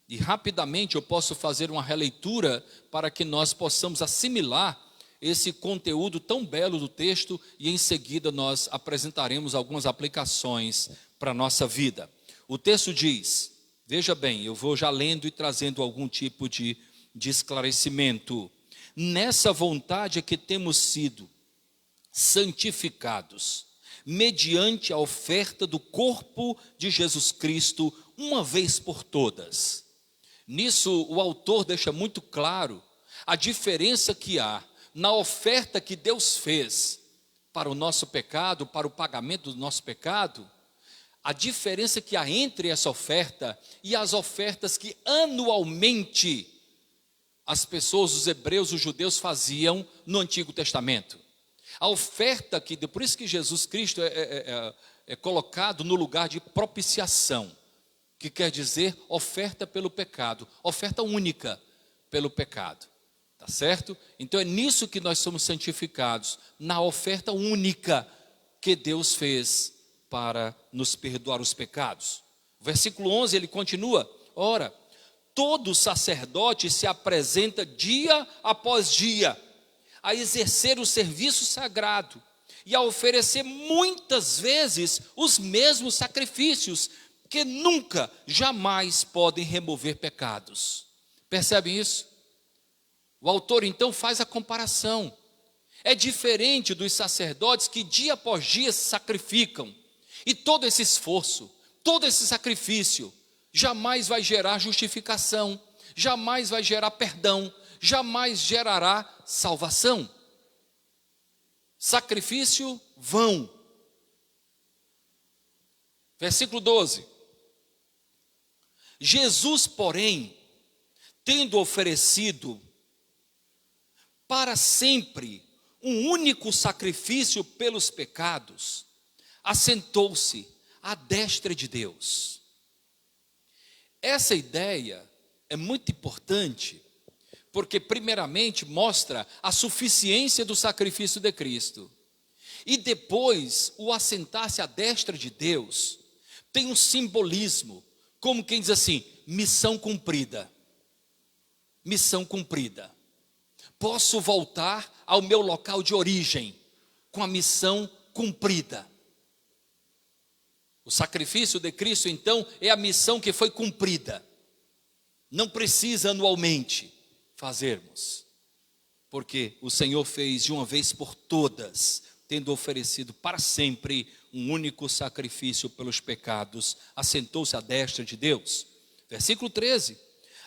E rapidamente eu posso fazer uma releitura para que nós possamos assimilar esse conteúdo tão belo do texto e em seguida nós apresentaremos algumas aplicações para a nossa vida. O texto diz, veja bem, eu vou já lendo e trazendo algum tipo de esclarecimento. Nessa vontade é que temos sido santificados, mediante a oferta do corpo de Jesus Cristo, uma vez por todas. Nisso, o autor deixa muito claro a diferença que há na oferta que Deus fez para o nosso pecado, para o pagamento do nosso pecado, a diferença que há entre essa oferta e as ofertas que anualmente as pessoas, os hebreus, os judeus faziam no Antigo Testamento. A oferta que, por isso que Jesus Cristo é colocado no lugar de propiciação, que quer dizer oferta pelo pecado, oferta única pelo pecado, tá certo? Então é nisso que nós somos santificados, na oferta única que Deus fez para nos perdoar os pecados. O versículo 11 ele continua: ora, todo sacerdote se apresenta dia após dia a exercer o serviço sagrado e a oferecer muitas vezes os mesmos sacrifícios, que nunca, jamais podem remover pecados. Percebem isso? O autor então faz a comparação. É diferente dos sacerdotes que dia após dia se sacrificam, e todo esse esforço, todo esse sacrifício, jamais vai gerar justificação, jamais vai gerar perdão, jamais gerará salvação. Sacrifício vão. Versículo 12. Jesus, porém, tendo oferecido para sempre um único sacrifício pelos pecados, assentou-se à destra de Deus. Essa ideia é muito importante, porque primeiramente mostra a suficiência do sacrifício de Cristo, e depois o assentar-se à destra de Deus tem um simbolismo, como quem diz assim: missão cumprida. Missão cumprida. Posso voltar ao meu local de origem com a missão cumprida. O sacrifício de Cristo, então, é a missão que foi cumprida. Não precisa anualmente fazermos, porque o Senhor fez de uma vez por todas, tendo oferecido para sempre um único sacrifício pelos pecados, assentou-se à destra de Deus. Versículo 13: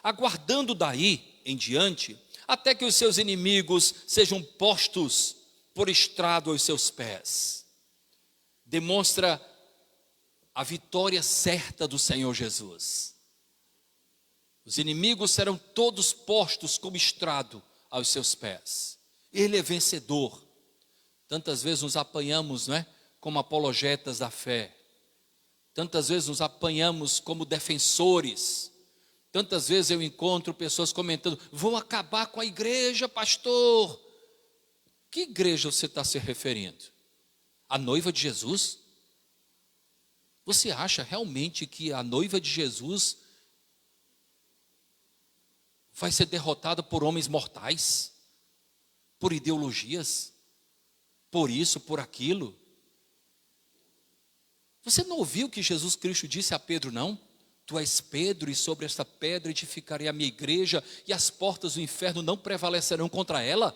aguardando daí em diante, até que os seus inimigos sejam postos por estrado aos seus pés. Demonstra a vitória certa do Senhor Jesus. Os inimigos serão todos postos como estrado aos seus pés. Ele é vencedor. Tantas vezes nos apanhamos, não é? Como apologetas da fé. Tantas vezes nos apanhamos como defensores. Tantas vezes eu encontro pessoas comentando: vão acabar com a igreja, pastor. Que igreja você está se referindo? A noiva de Jesus? Você acha realmente que a noiva de Jesus vai ser derrotada por homens mortais? Por ideologias? Por isso, por aquilo? Você não ouviu o que Jesus Cristo disse a Pedro, não? Tu és Pedro, e sobre esta pedra edificarei a minha igreja, e as portas do inferno não prevalecerão contra ela.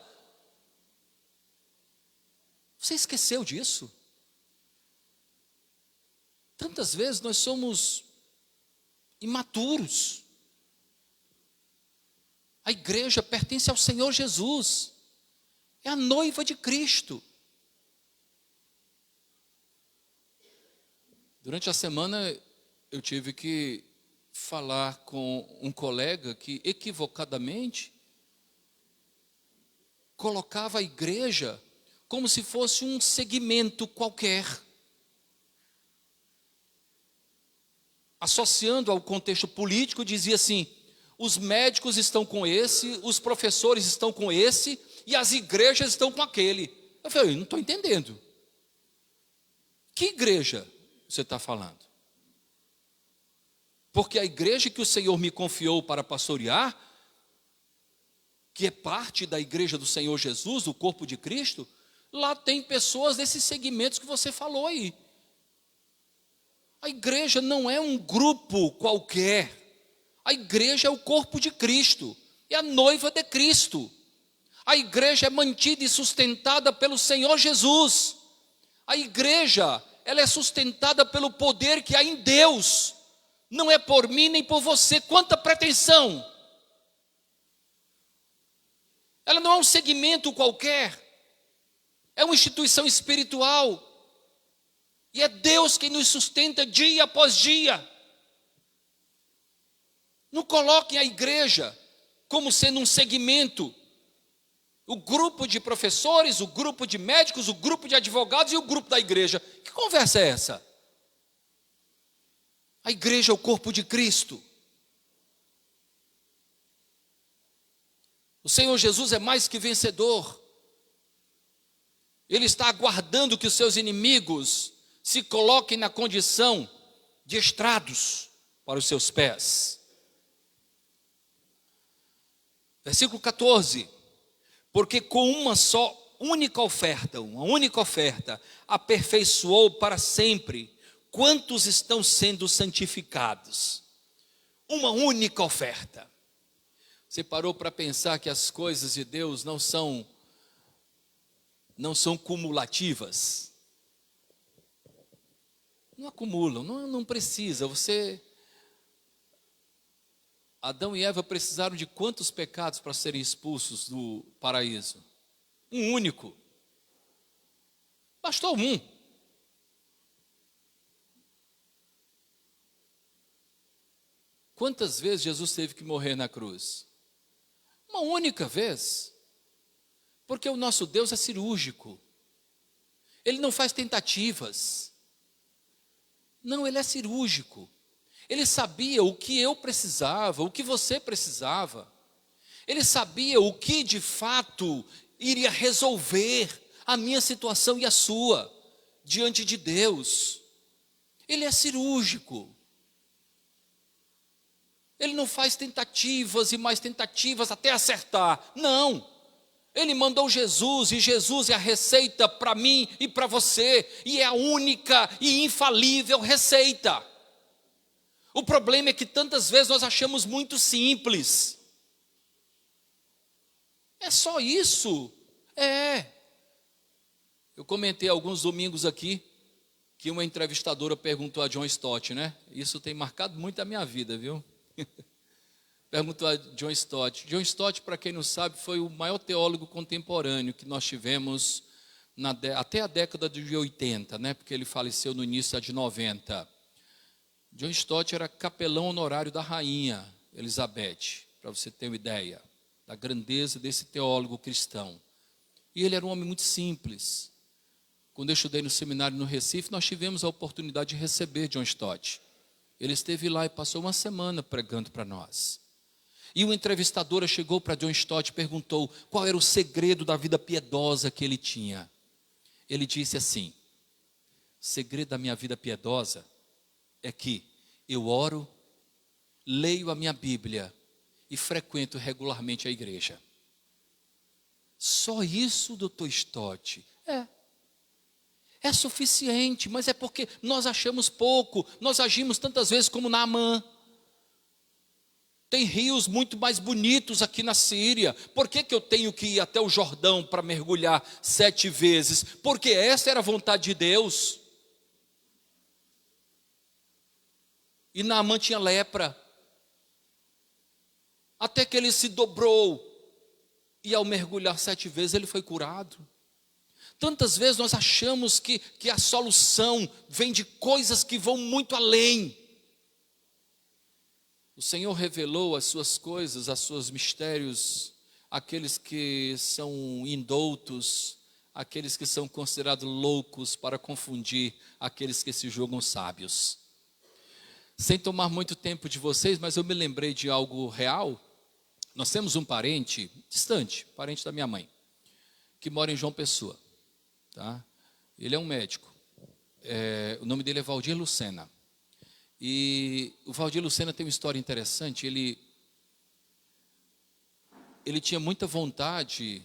Você esqueceu disso? Tantas vezes nós somos imaturos. A igreja pertence ao Senhor Jesus. É a noiva de Cristo. Durante a semana eu tive que falar com um colega que equivocadamente colocava a igreja como se fosse um segmento qualquer, associando ao contexto político. Dizia assim: os médicos estão com esse, os professores estão com esse, e as igrejas estão com aquele. Eu falei: não estou entendendo. Que igreja você está falando? Porque a igreja que o Senhor me confiou para pastorear, que é parte da igreja do Senhor Jesus, do corpo de Cristo, lá tem pessoas desses segmentos que você falou aí. A igreja não é um grupo qualquer. A igreja é o corpo de Cristo, é a noiva de Cristo. A igreja é mantida e sustentada pelo Senhor Jesus. A igreja, ela é sustentada pelo poder que há em Deus. Não é por mim nem por você. Quanta pretensão! Ela não é um segmento qualquer. É uma instituição espiritual. E é Deus quem nos sustenta dia após dia. Não coloquem a igreja como sendo um segmento. O grupo de professores, o grupo de médicos, o grupo de advogados e o grupo da igreja. Que conversa é essa? A igreja é o corpo de Cristo. O Senhor Jesus é mais que vencedor. Ele está aguardando que os seus inimigos se coloquem na condição de estrados para os seus pés. Versículo 14. Porque com uma única oferta, aperfeiçoou para sempre quantos estão sendo santificados. Uma única oferta. Você parou para pensar que as coisas de Deus não são cumulativas? Não acumulam, não precisa. Adão e Eva precisaram de quantos pecados para serem expulsos do paraíso? Um único. Bastou um. Quantas vezes Jesus teve que morrer na cruz? Uma única vez. Porque o nosso Deus é cirúrgico. Ele não faz tentativas. Não, ele é cirúrgico. Ele sabia o que eu precisava, o que você precisava. Ele sabia o que de fato iria resolver a minha situação e a sua diante de Deus. Ele é cirúrgico. Ele não faz tentativas e mais tentativas até acertar. Não. Ele mandou Jesus e Jesus é a receita para mim e para você. E é a única e infalível receita. O problema é que tantas vezes nós achamos muito simples. É só isso? É. Eu comentei alguns domingos aqui que uma entrevistadora perguntou a John Stott, né? Isso tem marcado muito a minha vida, viu? Perguntou a John Stott. John Stott, para quem não sabe, foi o maior teólogo contemporâneo que nós tivemos até a década de 80, né? Porque ele faleceu no início de 90. John Stott era capelão honorário da rainha Elizabeth, para você ter uma ideia da grandeza desse teólogo cristão. E ele era um homem muito simples. Quando eu estudei no seminário no Recife, nós tivemos a oportunidade de receber John Stott. Ele esteve lá e passou uma semana pregando para nós. E uma entrevistadora chegou para John Stott e perguntou qual era o segredo da vida piedosa que ele tinha. Ele disse assim: o segredo da minha vida piedosa é que eu oro, leio a minha Bíblia e frequento regularmente a igreja. Só isso, doutor Stott? É suficiente, mas é porque nós achamos pouco, nós agimos tantas vezes como Naamã. Tem rios muito mais bonitos aqui na Síria. Por que eu tenho que ir até o Jordão para mergulhar 7 vezes? Porque essa era a vontade de Deus. E Naamã tinha lepra. Até que ele se dobrou. E ao mergulhar 7 vezes ele foi curado. Tantas vezes nós achamos que a solução vem de coisas que vão muito além. O Senhor revelou as suas coisas, os seus mistérios, àqueles que são indoutos, àqueles que são considerados loucos, para confundir aqueles que se julgam sábios. Sem tomar muito tempo de vocês, mas eu me lembrei de algo real. Nós temos um parente distante, parente da minha mãe, que mora em João Pessoa. Tá? Ele é um médico. O nome dele é Valdir Lucena. E o Valdir Lucena tem uma história interessante. Ele tinha muita vontade,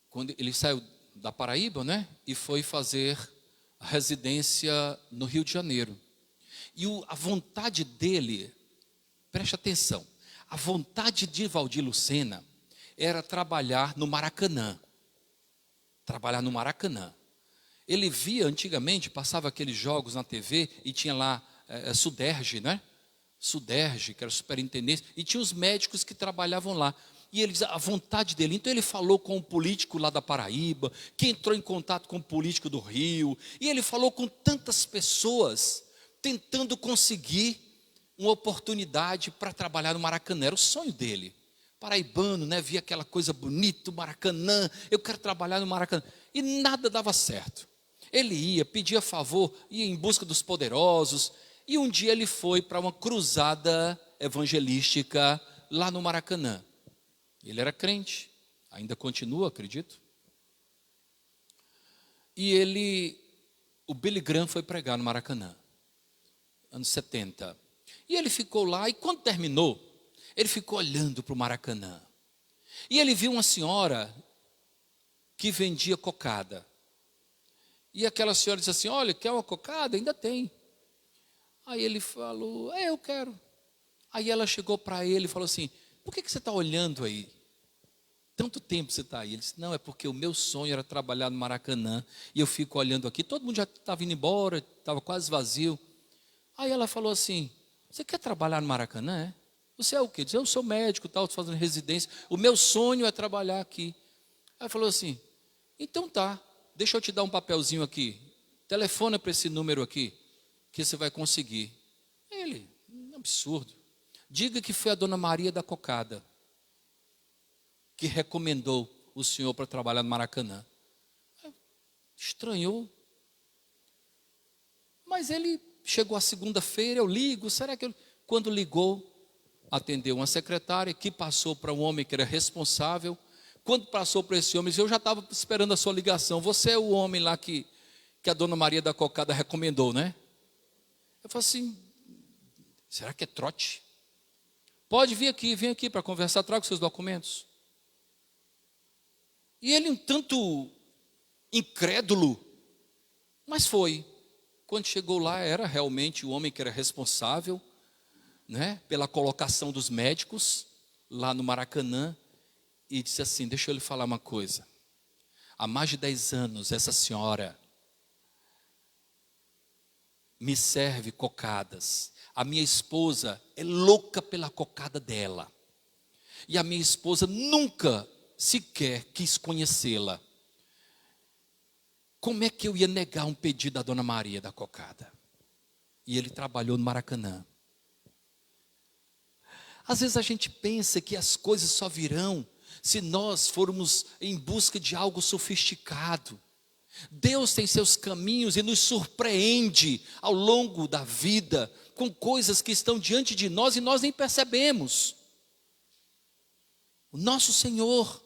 quando ele saiu da Paraíba, né? E foi fazer a residência no Rio de Janeiro. E a vontade dele, preste atenção, a vontade de Valdir Lucena era trabalhar no Maracanã. Trabalhar no Maracanã. Ele via antigamente, passava aqueles jogos na TV e tinha lá Suderge, né? Suderge, que era superintendente, e tinha os médicos que trabalhavam lá. E ele, a vontade dele, então ele falou com um político lá da Paraíba, que entrou em contato com um político do Rio, e ele falou com tantas pessoas, tentando conseguir uma oportunidade para trabalhar no Maracanã. Era o sonho dele. Paraibano, né? Via aquela coisa bonita, o Maracanã, eu quero trabalhar no Maracanã. E nada dava certo. Ele ia, pedia favor, ia em busca dos poderosos, e um dia ele foi para uma cruzada evangelística lá no Maracanã. Ele era crente, ainda continua, acredito. E o Billy Graham foi pregar no Maracanã, anos 70. E ele ficou lá, e quando terminou, ele ficou olhando para o Maracanã. E ele viu uma senhora que vendia cocada. E aquela senhora disse assim, olha, quer uma cocada? Ainda tem. Aí ele falou, eu quero. Aí ela chegou para ele e falou assim, por que você está olhando aí? Tanto tempo você está aí. Ele disse, não, é porque o meu sonho era trabalhar no Maracanã, e eu fico olhando aqui, todo mundo já estava indo embora, estava quase vazio. Aí ela falou assim, você quer trabalhar no Maracanã? É? Você é o quê? Diz, eu sou médico, estou fazendo residência, o meu sonho é trabalhar aqui. Aí falou assim, então tá, deixa eu te dar um papelzinho aqui, telefona para esse número aqui, que você vai conseguir. Ele, absurdo. Diga que foi a dona Maria da Cocada que recomendou o senhor para trabalhar no Maracanã. Estranhou. Mas ele chegou a segunda-feira, eu ligo, será que quando ligou, atendeu uma secretária que passou para um homem que era responsável. Quando passou para esse homem, eu já estava esperando a sua ligação. Você é o homem lá que a dona Maria da Cocada recomendou, né? Eu falei assim, será que é trote? Pode vir aqui, vem aqui para conversar, traga os seus documentos. E ele um tanto incrédulo, mas foi. Quando chegou lá, era realmente o homem que era responsável, né, pela colocação dos médicos lá no Maracanã, e disse assim, deixa eu lhe falar uma coisa. Há mais de 10 anos, essa senhora me serve cocadas. A minha esposa é louca pela cocada dela. E a minha esposa nunca sequer quis conhecê-la. Como é que eu ia negar um pedido da dona Maria da Cocada? E ele trabalhou no Maracanã. Às vezes a gente pensa que as coisas só virão se nós formos em busca de algo sofisticado. Deus tem seus caminhos e nos surpreende ao longo da vida com coisas que estão diante de nós e nós nem percebemos. O nosso Senhor,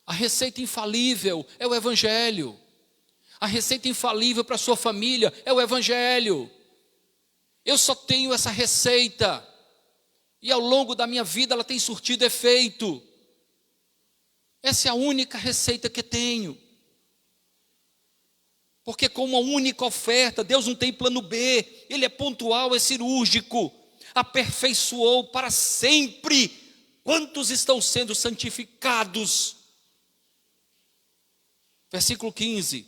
a receita infalível é o Evangelho. A receita infalível para a sua família é o Evangelho. Eu só tenho essa receita. E ao longo da minha vida ela tem surtido efeito. Essa é a única receita que tenho. Porque com uma única oferta, Deus não tem plano B. Ele é pontual, é cirúrgico. Aperfeiçoou para sempre. Quantos estão sendo santificados? Versículo 15.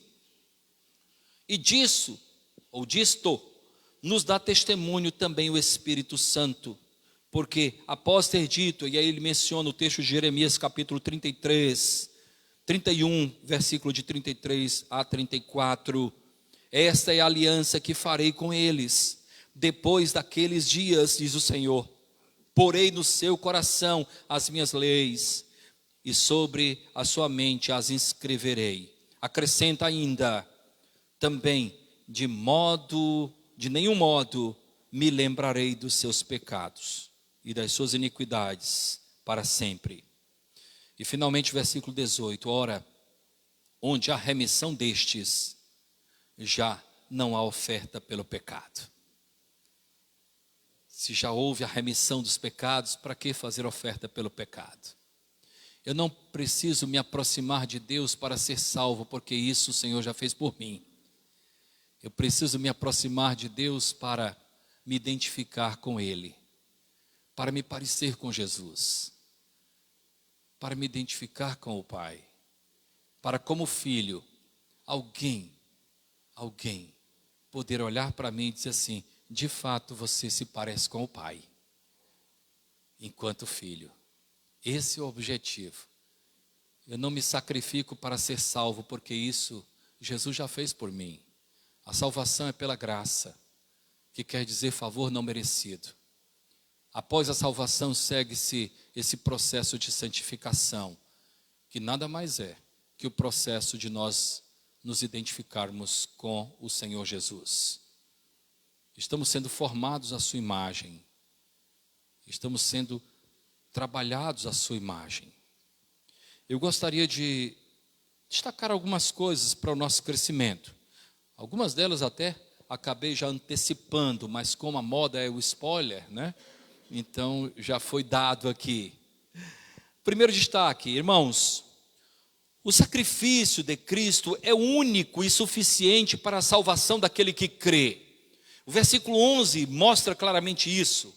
E disso, ou disto, nos dá testemunho também o Espírito Santo. Porque após ter dito, e aí ele menciona o texto de Jeremias capítulo 33, 31, versículo de 33 a 34. Esta é a aliança que farei com eles. Depois daqueles dias, diz o Senhor, porei no seu coração as minhas leis, e sobre a sua mente as inscreverei. Acrescenta ainda, também, de nenhum modo me lembrarei dos seus pecados e das suas iniquidades para sempre. E finalmente o versículo 18, ora, onde há remissão destes, já não há oferta pelo pecado. Se já houve a remissão dos pecados, para que fazer oferta pelo pecado? Eu não preciso me aproximar de Deus para ser salvo, porque isso o Senhor já fez por mim. Eu preciso me aproximar de Deus para me identificar com Ele, para me parecer com Jesus, para me identificar com o Pai, para como filho, alguém poder olhar para mim e dizer assim, de fato você se parece com o Pai, enquanto filho. Esse é o objetivo. Eu não me sacrifico para ser salvo, porque isso Jesus já fez por mim. A salvação é pela graça, que quer dizer favor não merecido. Após a salvação segue-se esse processo de santificação, que nada mais é que o processo de nós nos identificarmos com o Senhor Jesus. Estamos sendo formados à sua imagem. Estamos sendo trabalhados à sua imagem. Eu gostaria de destacar algumas coisas para o nosso crescimento. Algumas delas até acabei já antecipando, mas como a moda é o spoiler, né? Então já foi dado aqui. Primeiro destaque, irmãos, o sacrifício de Cristo é único e suficiente para a salvação daquele que crê. O versículo 11 mostra claramente isso.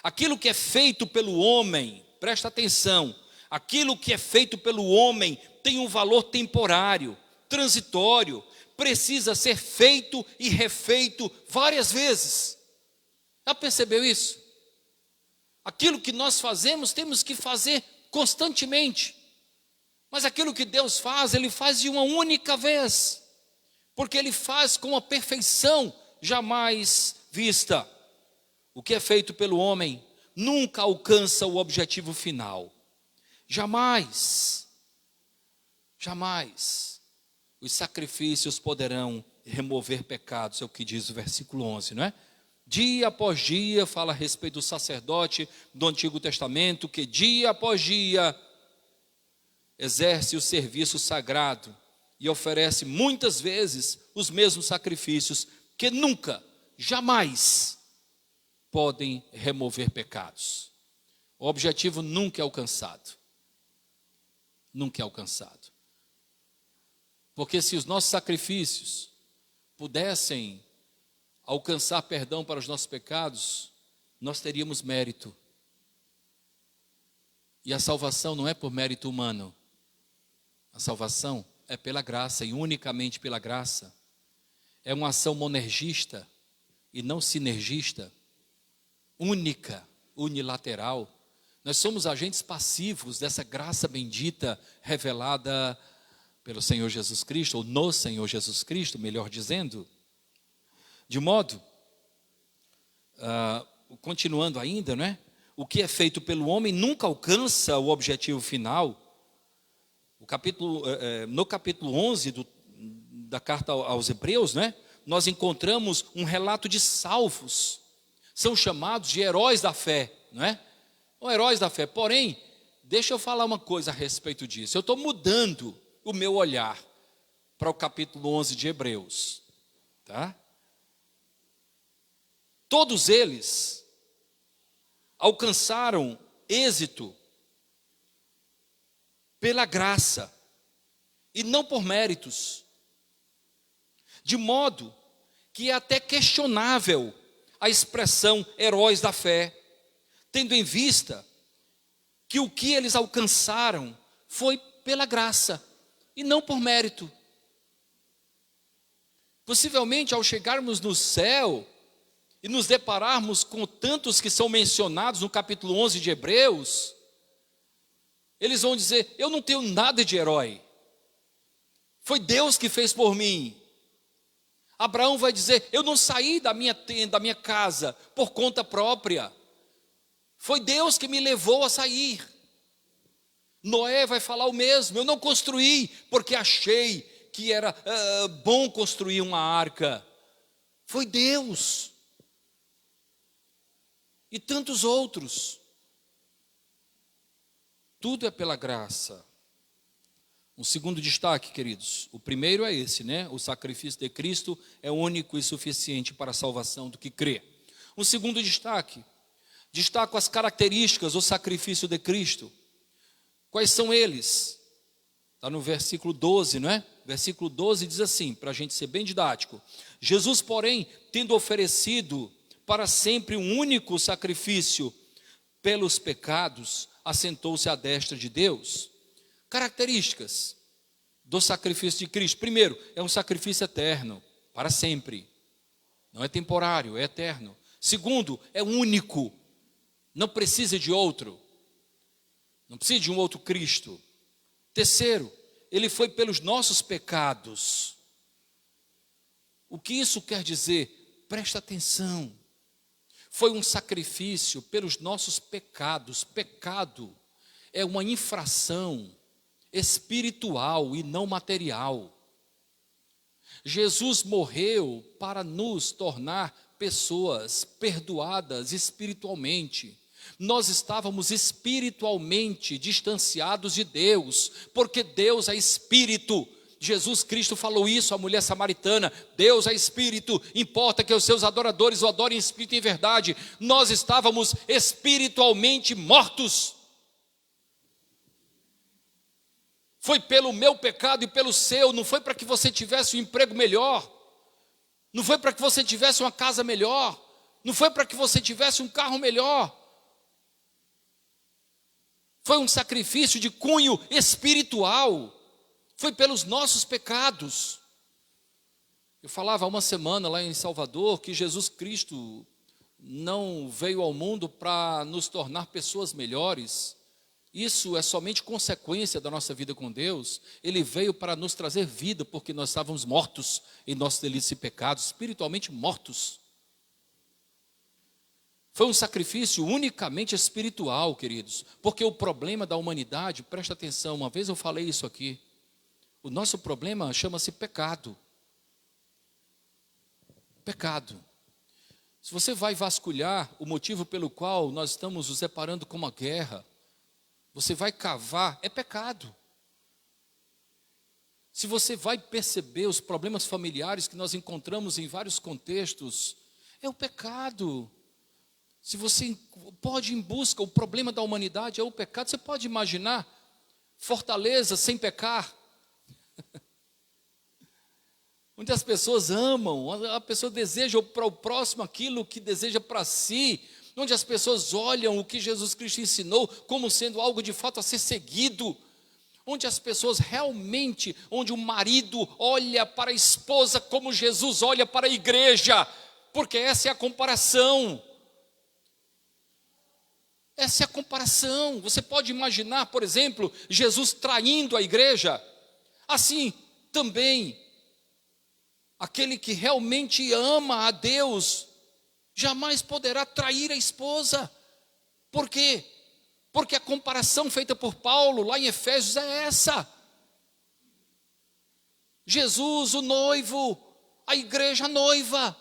Aquilo que é feito pelo homem, presta atenção, aquilo que é feito pelo homem tem um valor temporário, transitório, precisa ser feito e refeito várias vezes. Já percebeu isso? Aquilo que nós fazemos, temos que fazer constantemente. Mas aquilo que Deus faz, Ele faz de uma única vez. Porque Ele faz com a perfeição jamais vista. O que é feito pelo homem nunca alcança o objetivo final. Jamais os sacrifícios poderão remover pecados, é o que diz o versículo 11, não é? Dia após dia, fala a respeito do sacerdote do Antigo Testamento, que dia após dia exerce o serviço sagrado e oferece muitas vezes os mesmos sacrifícios, que nunca, jamais podem remover pecados. O objetivo nunca é alcançado. Nunca é alcançado. Porque se os nossos sacrifícios pudessem alcançar perdão para os nossos pecados, nós teríamos mérito. E a salvação não é por mérito humano. A salvação é pela graça e unicamente pela graça. É uma ação monergista e não sinergista, única, unilateral. Nós somos agentes passivos dessa graça bendita revelada pelo Senhor Jesus Cristo, ou no Senhor Jesus Cristo, melhor dizendo. De modo, continuando ainda, não é? O que é feito pelo homem nunca alcança o objetivo final. No capítulo 11 da carta aos Hebreus, né, nós encontramos um relato de salvos. São chamados de heróis da fé, não é? Ou heróis da fé. Porém, deixa eu falar uma coisa a respeito disso. Eu estou mudando o meu olhar para o capítulo 11 de Hebreus, tá? Todos eles alcançaram êxito pela graça e não por méritos, de modo que é até questionável a expressão heróis da fé, tendo em vista que o que eles alcançaram foi pela graça e não por mérito. Possivelmente, ao chegarmos no céu e nos depararmos com tantos que são mencionados no capítulo 11 de Hebreus, eles vão dizer, eu não tenho nada de herói, foi Deus que fez por mim. Abraão vai dizer, eu não saí da minha tenda, da minha casa, por conta própria, foi Deus que me levou a sair. Noé vai falar o mesmo, eu não construí porque achei que era bom construir uma arca, foi Deus. E tantos outros. Tudo é pela graça. Um segundo destaque, queridos. O primeiro é esse, né? O sacrifício de Cristo é único e suficiente para a salvação do que crê. Um segundo destaque. Destaco as características do sacrifício de Cristo. Quais são eles? Está no versículo 12, não é? Versículo 12 diz assim, para a gente ser bem didático. Jesus, porém, tendo oferecido para sempre um único sacrifício pelos pecados, assentou-se à destra de Deus. Características do sacrifício de Cristo. Primeiro, é um sacrifício eterno, para sempre. Não é temporário, é eterno. Segundo, é único. Não precisa de outro. Não precisa de um outro Cristo. Terceiro, ele foi pelos nossos pecados. O que isso quer dizer? Presta atenção. Foi um sacrifício pelos nossos pecados. Pecado é uma infração espiritual e não material. Jesus morreu para nos tornar pessoas perdoadas espiritualmente. Nós estávamos espiritualmente distanciados de Deus, porque Deus é espírito. Jesus Cristo falou isso à mulher samaritana: Deus é espírito, importa que os seus adoradores o adorem em espírito e em verdade. Nós estávamos espiritualmente mortos. Foi pelo meu pecado e pelo seu. Não foi para que você tivesse um emprego melhor, não foi para que você tivesse uma casa melhor, não foi para que você tivesse um carro melhor. Foi um sacrifício de cunho espiritual. Foi pelos nossos pecados. Eu falava há uma semana lá em Salvador que Jesus Cristo não veio ao mundo para nos tornar pessoas melhores. Isso é somente consequência da nossa vida com Deus. Ele veio para nos trazer vida, porque nós estávamos mortos em nossos delitos e pecados, espiritualmente mortos. Foi um sacrifício unicamente espiritual, queridos, porque o problema da humanidade, presta atenção, uma vez eu falei isso aqui, o nosso problema chama-se pecado. Pecado. Se você vai vasculhar o motivo pelo qual nós estamos nos deparando com uma guerra, você vai cavar, é pecado. Se você vai perceber os problemas familiares que nós encontramos em vários contextos, é o pecado. Se você pode ir em busca, o problema da humanidade é o pecado. Você pode imaginar Fortaleza sem pecar? Onde as pessoas amam, a pessoa deseja para o próximo aquilo que deseja para si, onde as pessoas olham o que Jesus Cristo ensinou como sendo algo de fato a ser seguido, onde as pessoas realmente, onde o marido olha para a esposa como Jesus olha para a igreja, porque essa é a comparação. Essa é a comparação. Você pode imaginar, por exemplo, Jesus traindo a igreja. Assim também, aquele que realmente ama a Deus, jamais poderá trair a esposa. Por quê? Porque a comparação feita por Paulo lá em Efésios é essa. Jesus, o noivo, a igreja, a noiva.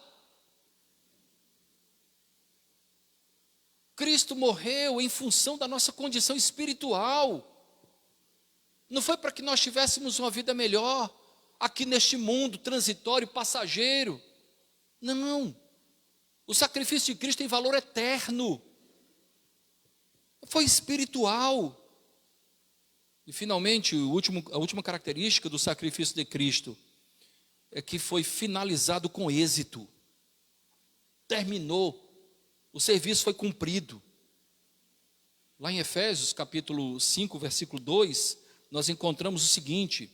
Cristo morreu em função da nossa condição espiritual. Não foi para que nós tivéssemos uma vida melhor aqui neste mundo transitório, passageiro. Não. O sacrifício de Cristo tem valor eterno. Foi espiritual. E finalmente, a última característica do sacrifício de Cristo é que foi finalizado com êxito. Terminou. O serviço foi cumprido. Lá em Efésios, capítulo 5, versículo 2, nós encontramos o seguinte,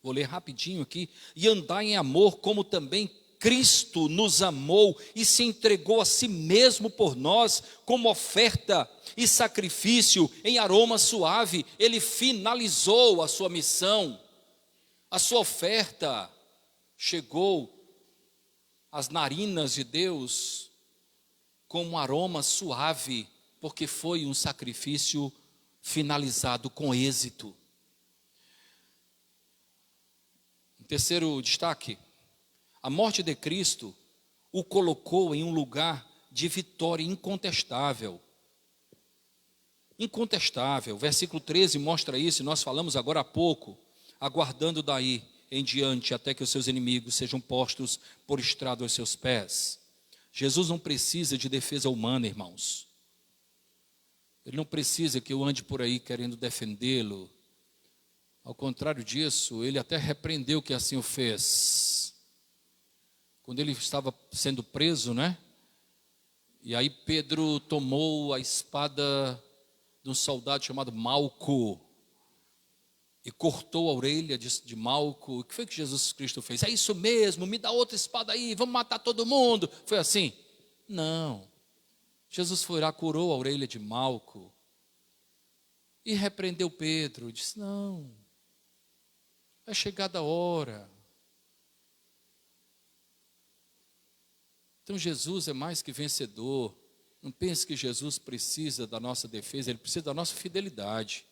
vou ler rapidinho aqui: e andai em amor, como também Cristo nos amou e se entregou a si mesmo por nós, como oferta e sacrifício em aroma suave. Ele finalizou a sua missão, a sua oferta chegou às narinas de Deus como um aroma suave, porque foi um sacrifício finalizado com êxito. Terceiro destaque: a morte de Cristo o colocou em um lugar de vitória incontestável. Incontestável. Versículo 13 mostra isso, e nós falamos agora há pouco: aguardando daí em diante até que os seus inimigos sejam postos por estrado aos seus pés. Jesus não precisa de defesa humana, irmãos. Ele não precisa que eu ande por aí querendo defendê-lo. Ao contrário disso, ele até repreendeu que assim o fez. Quando ele estava sendo preso, né? E aí Pedro tomou a espada de um soldado chamado Malco e cortou a orelha de Malco. O que foi que Jesus Cristo fez? É isso mesmo, me dá outra espada aí, vamos matar todo mundo. Foi assim? Não. Jesus foi lá, curou a orelha de Malco e repreendeu Pedro. Disse, não, é chegada a hora. Então Jesus é mais que vencedor. Não pense que Jesus precisa da nossa defesa, Ele precisa da nossa fidelidade.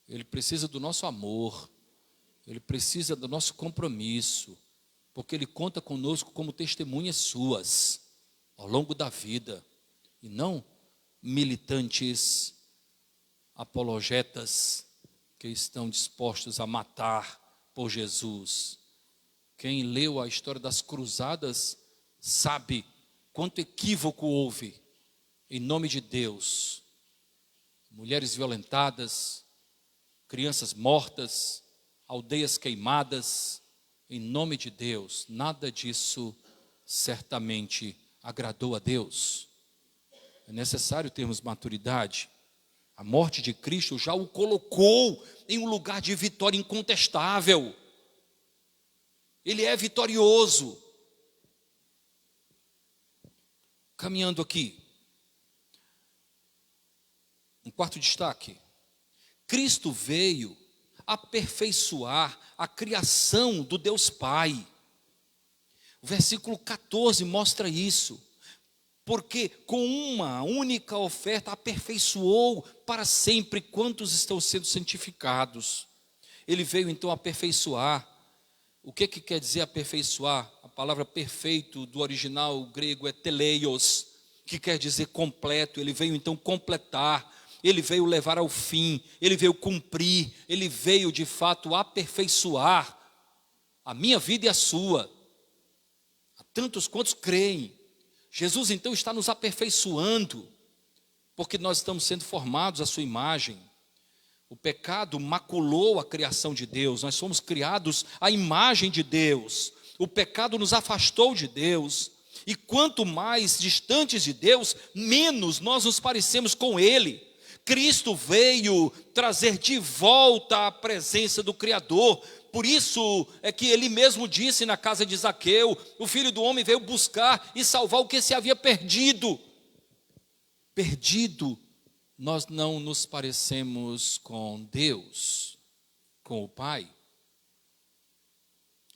Ele precisa do nosso amor. Ele precisa do nosso compromisso. Porque Ele conta conosco como testemunhas suas ao longo da vida. E não militantes, apologetas que estão dispostos a matar por Jesus. Quem leu a história das cruzadas sabe quanto equívoco houve em nome de Deus. Mulheres violentadas, crianças mortas, aldeias queimadas, em nome de Deus. Nada disso certamente agradou a Deus. É necessário termos maturidade. A morte de Cristo já o colocou em um lugar de vitória incontestável. Ele é vitorioso. Caminhando aqui. Um quarto destaque. Cristo veio aperfeiçoar a criação do Deus Pai. O versículo 14 mostra isso. Porque com uma única oferta aperfeiçoou para sempre quantos estão sendo santificados. Ele veio então aperfeiçoar. O que quer dizer aperfeiçoar? A palavra perfeito do original grego é teleios, que quer dizer completo. Ele veio então completar, ele veio levar ao fim, ele veio cumprir, ele veio de fato aperfeiçoar a minha vida e a sua. Há tantos quantos creem. Jesus então está nos aperfeiçoando, porque nós estamos sendo formados à sua imagem. O pecado maculou a criação de Deus, nós somos criados à imagem de Deus. O pecado nos afastou de Deus, e quanto mais distantes de Deus, menos nós nos parecemos com Ele. Cristo veio trazer de volta a presença do Criador. Por isso é que Ele mesmo disse na casa de Zaqueu, o Filho do Homem veio buscar e salvar o que se havia perdido. Perdido, nós não nos parecemos com Deus, com o Pai.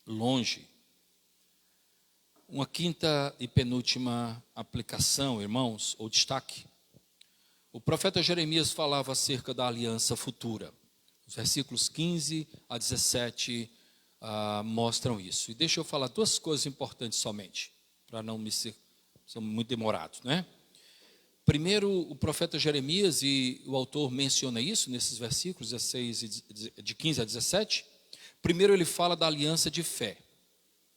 Longe. Uma quinta e penúltima aplicação, irmãos, ou destaque. O profeta Jeremias falava acerca da aliança futura. Os versículos 15 a 17 mostram isso. E deixa eu falar duas coisas importantes somente, para não me ser muito demorados, né? Primeiro, o profeta Jeremias, e o autor menciona isso nesses versículos 16, de 15 a 17. Primeiro ele fala da aliança de fé.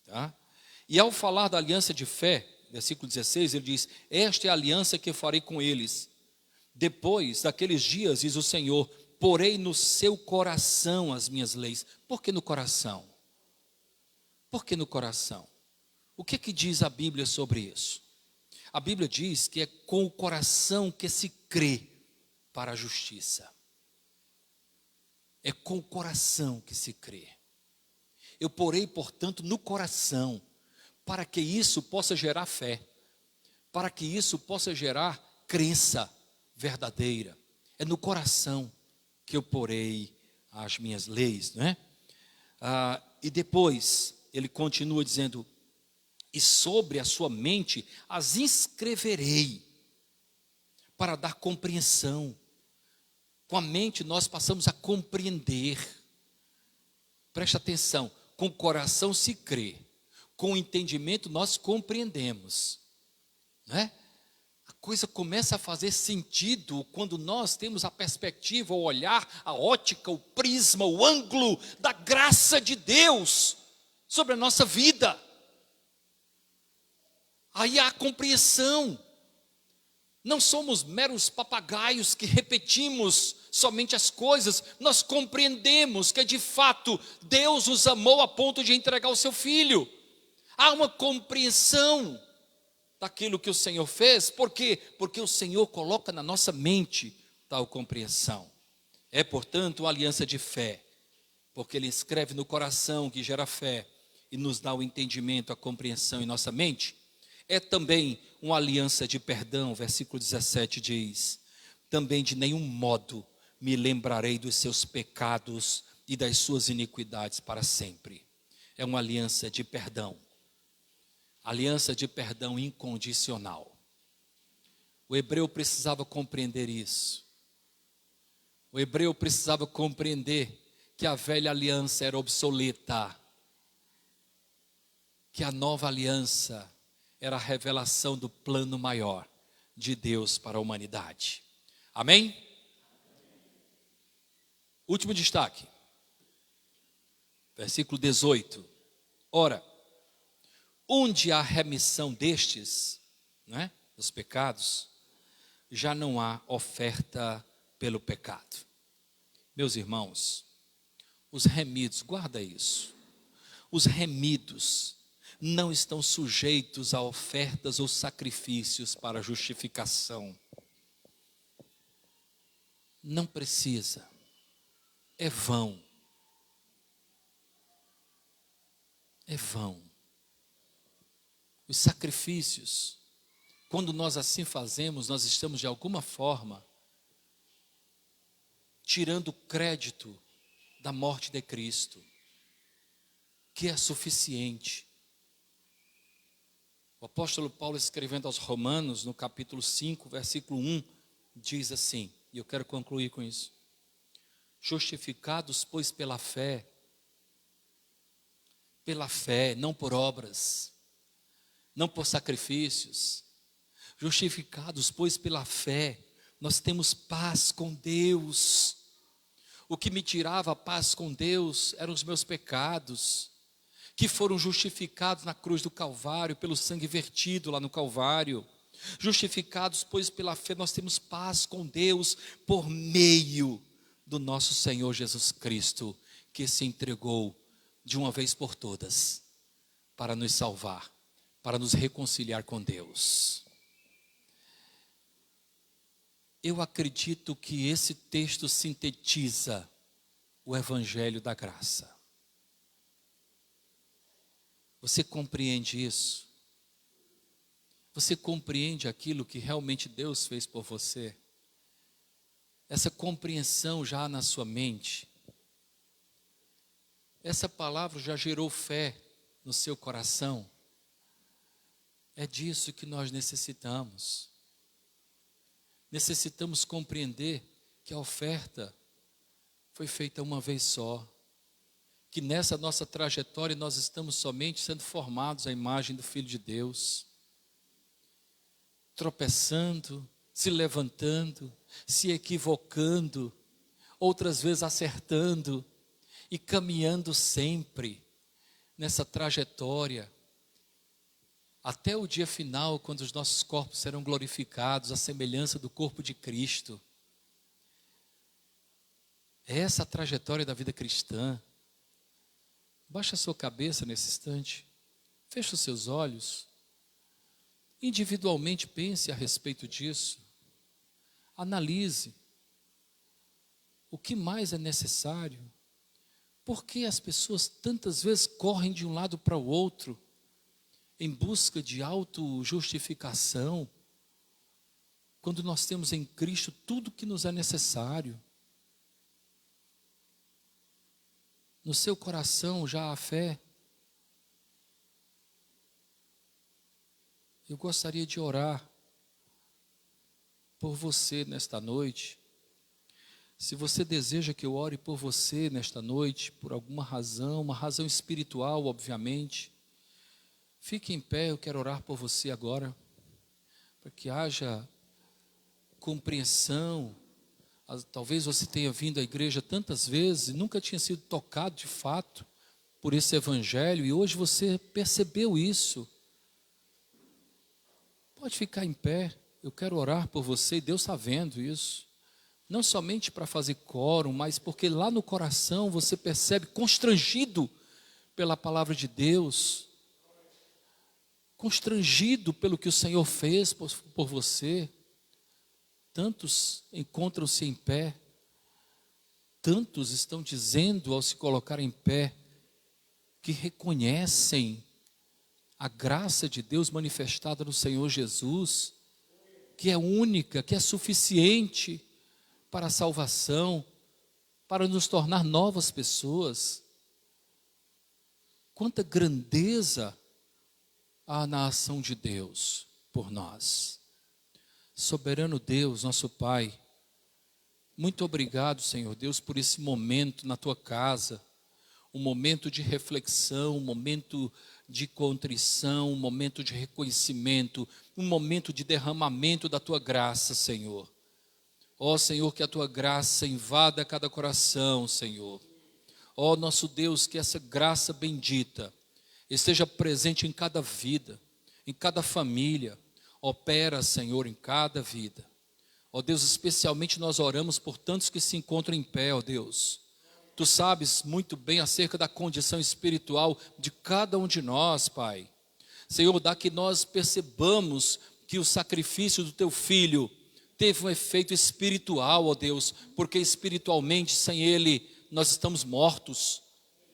Tá? E ao falar da aliança de fé, versículo 16, ele diz, esta é a aliança que farei com eles. Depois daqueles dias, diz o Senhor, porei no seu coração as minhas leis. Por que no coração? Por que no coração? O que diz a Bíblia sobre isso? A Bíblia diz que é com o coração que se crê para a justiça. É com o coração que se crê. Eu porei, portanto, no coração, para que isso possa gerar fé, para que isso possa gerar crença verdadeira. É no coração que eu porei as minhas leis, não é? E depois ele continua dizendo, e sobre a sua mente as inscreverei, para dar compreensão. Com a mente nós passamos a compreender. Preste atenção, com o coração se crê, com o entendimento nós compreendemos, não é? A coisa começa a fazer sentido quando nós temos a perspectiva, o olhar, a ótica, o prisma, o ângulo da graça de Deus sobre a nossa vida. Aí há a compreensão. Não somos meros papagaios que repetimos somente as coisas. Nós compreendemos que de fato Deus nos amou a ponto de entregar o seu Filho. Há uma compreensão. daquilo que o Senhor fez. Por quê? Porque o Senhor coloca na nossa mente tal compreensão. É, portanto, uma aliança de fé, porque Ele escreve no coração que gera fé e nos dá o entendimento, a compreensão em nossa mente. É também uma aliança de perdão, versículo 17 diz: também de nenhum modo me lembrarei dos seus pecados e das suas iniquidades para sempre. É uma aliança de perdão. Aliança de perdão incondicional. O hebreu precisava compreender isso. O hebreu precisava compreender que a velha aliança era obsoleta, que a nova aliança era a revelação do plano maior de Deus para a humanidade. Amém? Último destaque. Versículo 18. Ora, onde há remissão destes, né, dos pecados, já não há oferta pelo pecado. Meus irmãos, os remidos, guarda isso. Os remidos não estão sujeitos a ofertas ou sacrifícios para justificação. Não precisa. É vão. É vão. Os sacrifícios, quando nós assim fazemos, nós estamos de alguma forma tirando o crédito da morte de Cristo, que é suficiente. O apóstolo Paulo, escrevendo aos Romanos, no capítulo 5, versículo 1, diz assim, e eu quero concluir com isso: justificados, pois, pela fé, não por obras, não por sacrifícios, justificados, pois, pela fé, nós temos paz com Deus. O que me tirava a paz com Deus eram os meus pecados, que foram justificados na cruz do Calvário, pelo sangue vertido lá no Calvário. Justificados, pois, pela fé, nós temos paz com Deus por meio do nosso Senhor Jesus Cristo, que se entregou de uma vez por todas para nos salvar, para nos reconciliar com Deus. Eu acredito que esse texto sintetiza o Evangelho da Graça. Você compreende isso? Você compreende aquilo que realmente Deus fez por você? Essa compreensão já há na sua mente? Essa palavra já gerou fé no seu coração? É disso que nós necessitamos. Necessitamos compreender que a oferta foi feita uma vez só, que nessa nossa trajetória nós estamos somente sendo formados à imagem do Filho de Deus, tropeçando, se levantando, se equivocando, outras vezes acertando e caminhando sempre nessa trajetória, até o dia final, quando os nossos corpos serão glorificados, à semelhança do corpo de Cristo. É essa a trajetória da vida cristã. Baixa a sua cabeça nesse instante, feche os seus olhos, individualmente pense a respeito disso, analise o que mais é necessário, por que as pessoas tantas vezes correm de um lado para o outro, em busca de autojustificação, quando nós temos em Cristo tudo o que nos é necessário. No seu coração já há fé. Eu gostaria de orar por você nesta noite. Se você deseja que eu ore por você nesta noite, por alguma razão, uma razão espiritual, obviamente, fique em pé, eu quero orar por você agora, para que haja compreensão. Talvez você tenha vindo à igreja tantas vezes e nunca tinha sido tocado de fato por esse evangelho, e hoje você percebeu isso. Pode ficar em pé, eu quero orar por você, e Deus está vendo isso. Não somente para fazer quórum, mas porque lá no coração você percebe, constrangido pela palavra de Deus, constrangido pelo que o Senhor fez por você. Tantos encontram-se em pé, tantos estão dizendo ao se colocar em pé que reconhecem a graça de Deus manifestada no Senhor Jesus, que é única, que é suficiente para a salvação, para nos tornar novas pessoas. Quanta grandeza há na ação de Deus por nós. Soberano Deus, nosso Pai, muito obrigado, Senhor Deus, por esse momento na tua casa, um momento de reflexão, um momento de contrição, um momento de reconhecimento, um momento de derramamento da tua graça, Senhor. Ó Senhor, que a tua graça invada cada coração, Senhor. Ó nosso Deus, que essa graça bendita esteja presente em cada vida, em cada família. Opera, Senhor, em cada vida. Ó Deus, especialmente nós oramos por tantos que se encontram em pé, ó Deus. Tu sabes muito bem acerca da condição espiritual de cada um de nós, Pai. Senhor, dá que nós percebamos que o sacrifício do Teu Filho teve um efeito espiritual, ó Deus, porque espiritualmente, sem Ele, nós estamos mortos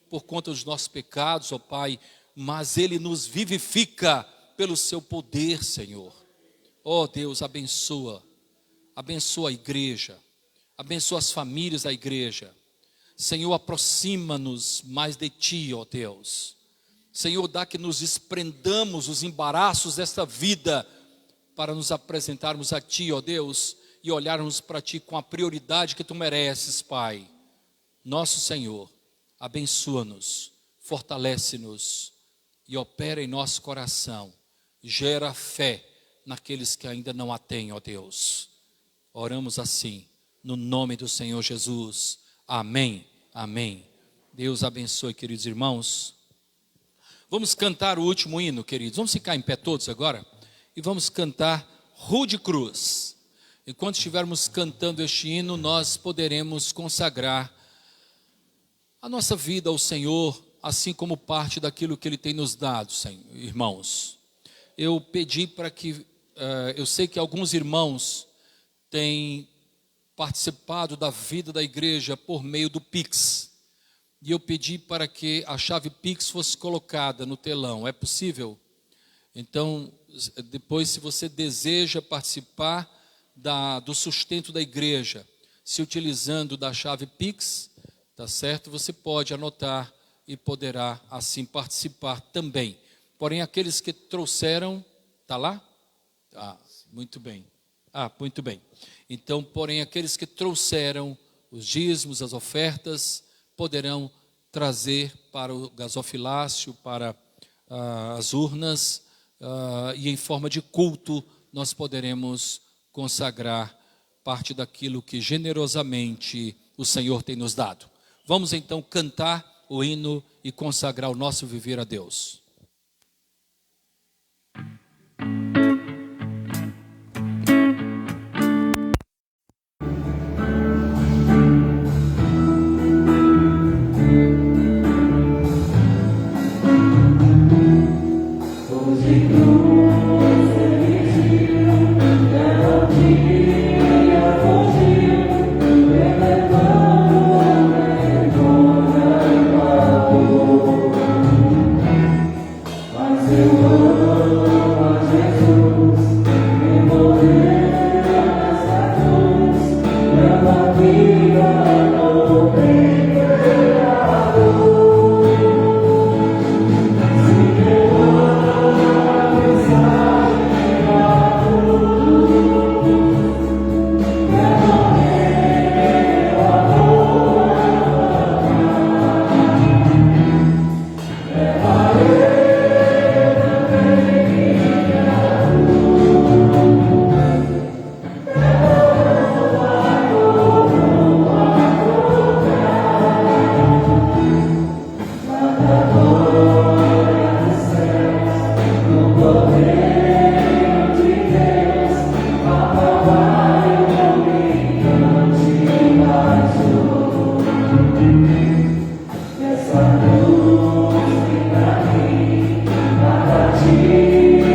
por conta dos nossos pecados, ó Pai, mas Ele nos vivifica pelo Seu poder, Senhor. Ó Deus, abençoa a igreja, abençoa as famílias da igreja. Senhor, aproxima-nos mais de Ti, ó Deus. Senhor, dá que nos desprendamos os embaraços desta vida para nos apresentarmos a Ti, ó Deus, e olharmos para Ti com a prioridade que Tu mereces, Pai. Nosso Senhor, abençoa-nos, fortalece-nos e opera em nosso coração. Gera fé naqueles que ainda não a têm, ó Deus. Oramos assim, no nome do Senhor Jesus. Amém, amém. Deus abençoe, queridos irmãos. Vamos cantar o último hino, queridos. Vamos ficar em pé todos agora e vamos cantar Rude Cruz. Enquanto estivermos cantando este hino, nós poderemos consagrar a nossa vida ao Senhor, assim como parte daquilo que Ele tem nos dado, irmãos. Eu pedi para que, eu sei que alguns irmãos têm participado da vida da igreja por meio do Pix. E eu pedi para que a chave Pix fosse colocada no telão. É possível? Então, depois, se você deseja participar do sustento da igreja, se utilizando da chave Pix, tá certo? Você pode anotar e poderá assim participar também. Porém, aqueles que trouxeram, tá lá? Ah, muito bem. Muito bem. Então, porém, aqueles que trouxeram os dízimos, as ofertas, poderão trazer para o gasofilácio, para as urnas, e em forma de culto, nós poderemos consagrar parte daquilo que generosamente o Senhor tem nos dado. Vamos então cantar o hino e consagrar o nosso viver a Deus. Essa luz vem pra mim, nada te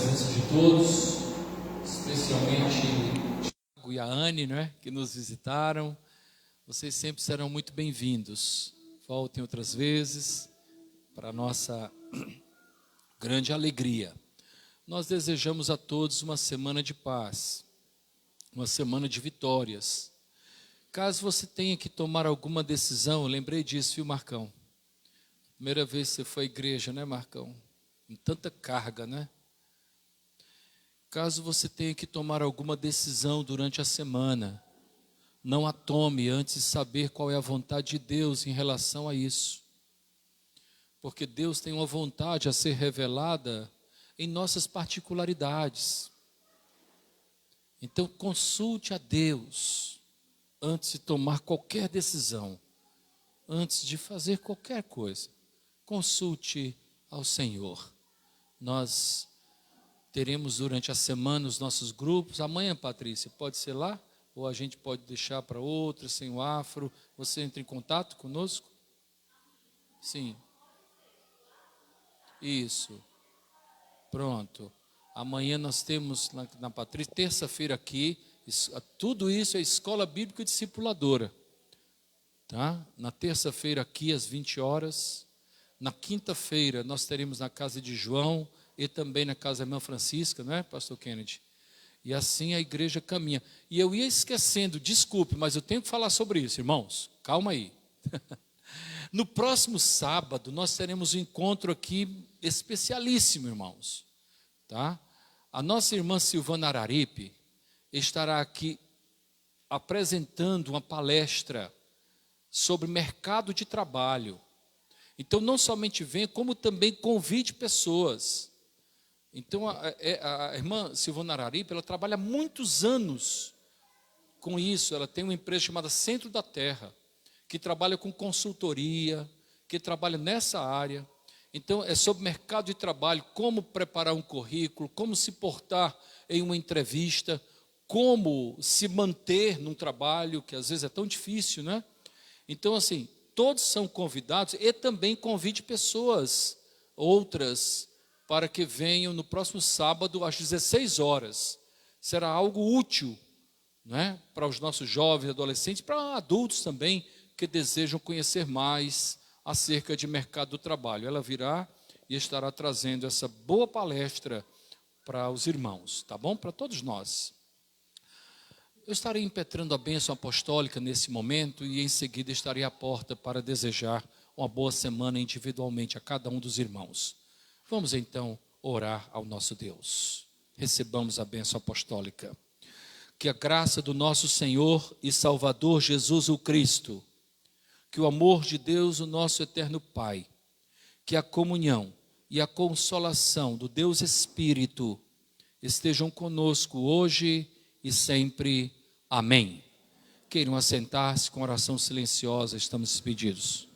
presença de todos, especialmente o Tiago e a Anne, que nos visitaram. Vocês sempre serão muito bem-vindos. Voltem outras vezes, para a nossa grande alegria. Nós desejamos a todos uma semana de paz, uma semana de vitórias. Caso você tenha que tomar alguma decisão, eu lembrei disso, viu, Marcão? Primeira vez que você foi à igreja, Marcão? Com tanta carga, Caso você tenha que tomar alguma decisão durante a semana, não a tome antes de saber qual é a vontade de Deus em relação a isso. Porque Deus tem uma vontade a ser revelada em nossas particularidades. Então, consulte a Deus antes de tomar qualquer decisão, antes de fazer qualquer coisa. Consulte ao Senhor. Nós teremos durante a semana os nossos grupos. Amanhã, Patrícia, pode ser lá? Ou a gente pode deixar para outra, sem o afro? Você entra em contato conosco? Sim. Isso. Pronto. Amanhã nós temos na Patrícia, terça-feira aqui, tudo isso é Escola Bíblica Discipuladora. Tá? Na terça-feira aqui, às 20 horas. Na quinta-feira, nós teremos na casa de João e também na casa da irmã Francisca, Pastor Kennedy? E assim a igreja caminha. E eu ia esquecendo, desculpe, mas eu tenho que falar sobre isso, irmãos. Calma aí. No próximo sábado, nós teremos um encontro aqui especialíssimo, irmãos. Tá? A nossa irmã Silvana Araripe estará aqui apresentando uma palestra sobre mercado de trabalho. Então, não somente venha, como também convide pessoas. Então, a irmã Silvana Araripe, ela trabalha há muitos anos com isso. Ela tem uma empresa chamada Centro da Terra, que trabalha com consultoria, que trabalha nessa área. Então, é sobre mercado de trabalho, como preparar um currículo, como se portar em uma entrevista, como se manter num trabalho, que às vezes é tão difícil, Então, assim, todos são convidados e também convide pessoas, outras, para que venham no próximo sábado às 16 horas. Será algo útil, para os nossos jovens, adolescentes, para adultos também, que desejam conhecer mais acerca de mercado do trabalho. Ela virá e estará trazendo essa boa palestra para os irmãos, tá bom? Para todos nós. Eu estarei impetrando a bênção apostólica nesse momento e em seguida estarei à porta para desejar uma boa semana individualmente a cada um dos irmãos. Vamos então orar ao nosso Deus. Recebamos a bênção apostólica. Que a graça do nosso Senhor e Salvador Jesus o Cristo, que o amor de Deus, o nosso eterno Pai, que a comunhão e a consolação do Deus Espírito estejam conosco hoje e sempre. Amém. Queiram assentar-se com oração silenciosa, estamos despedidos.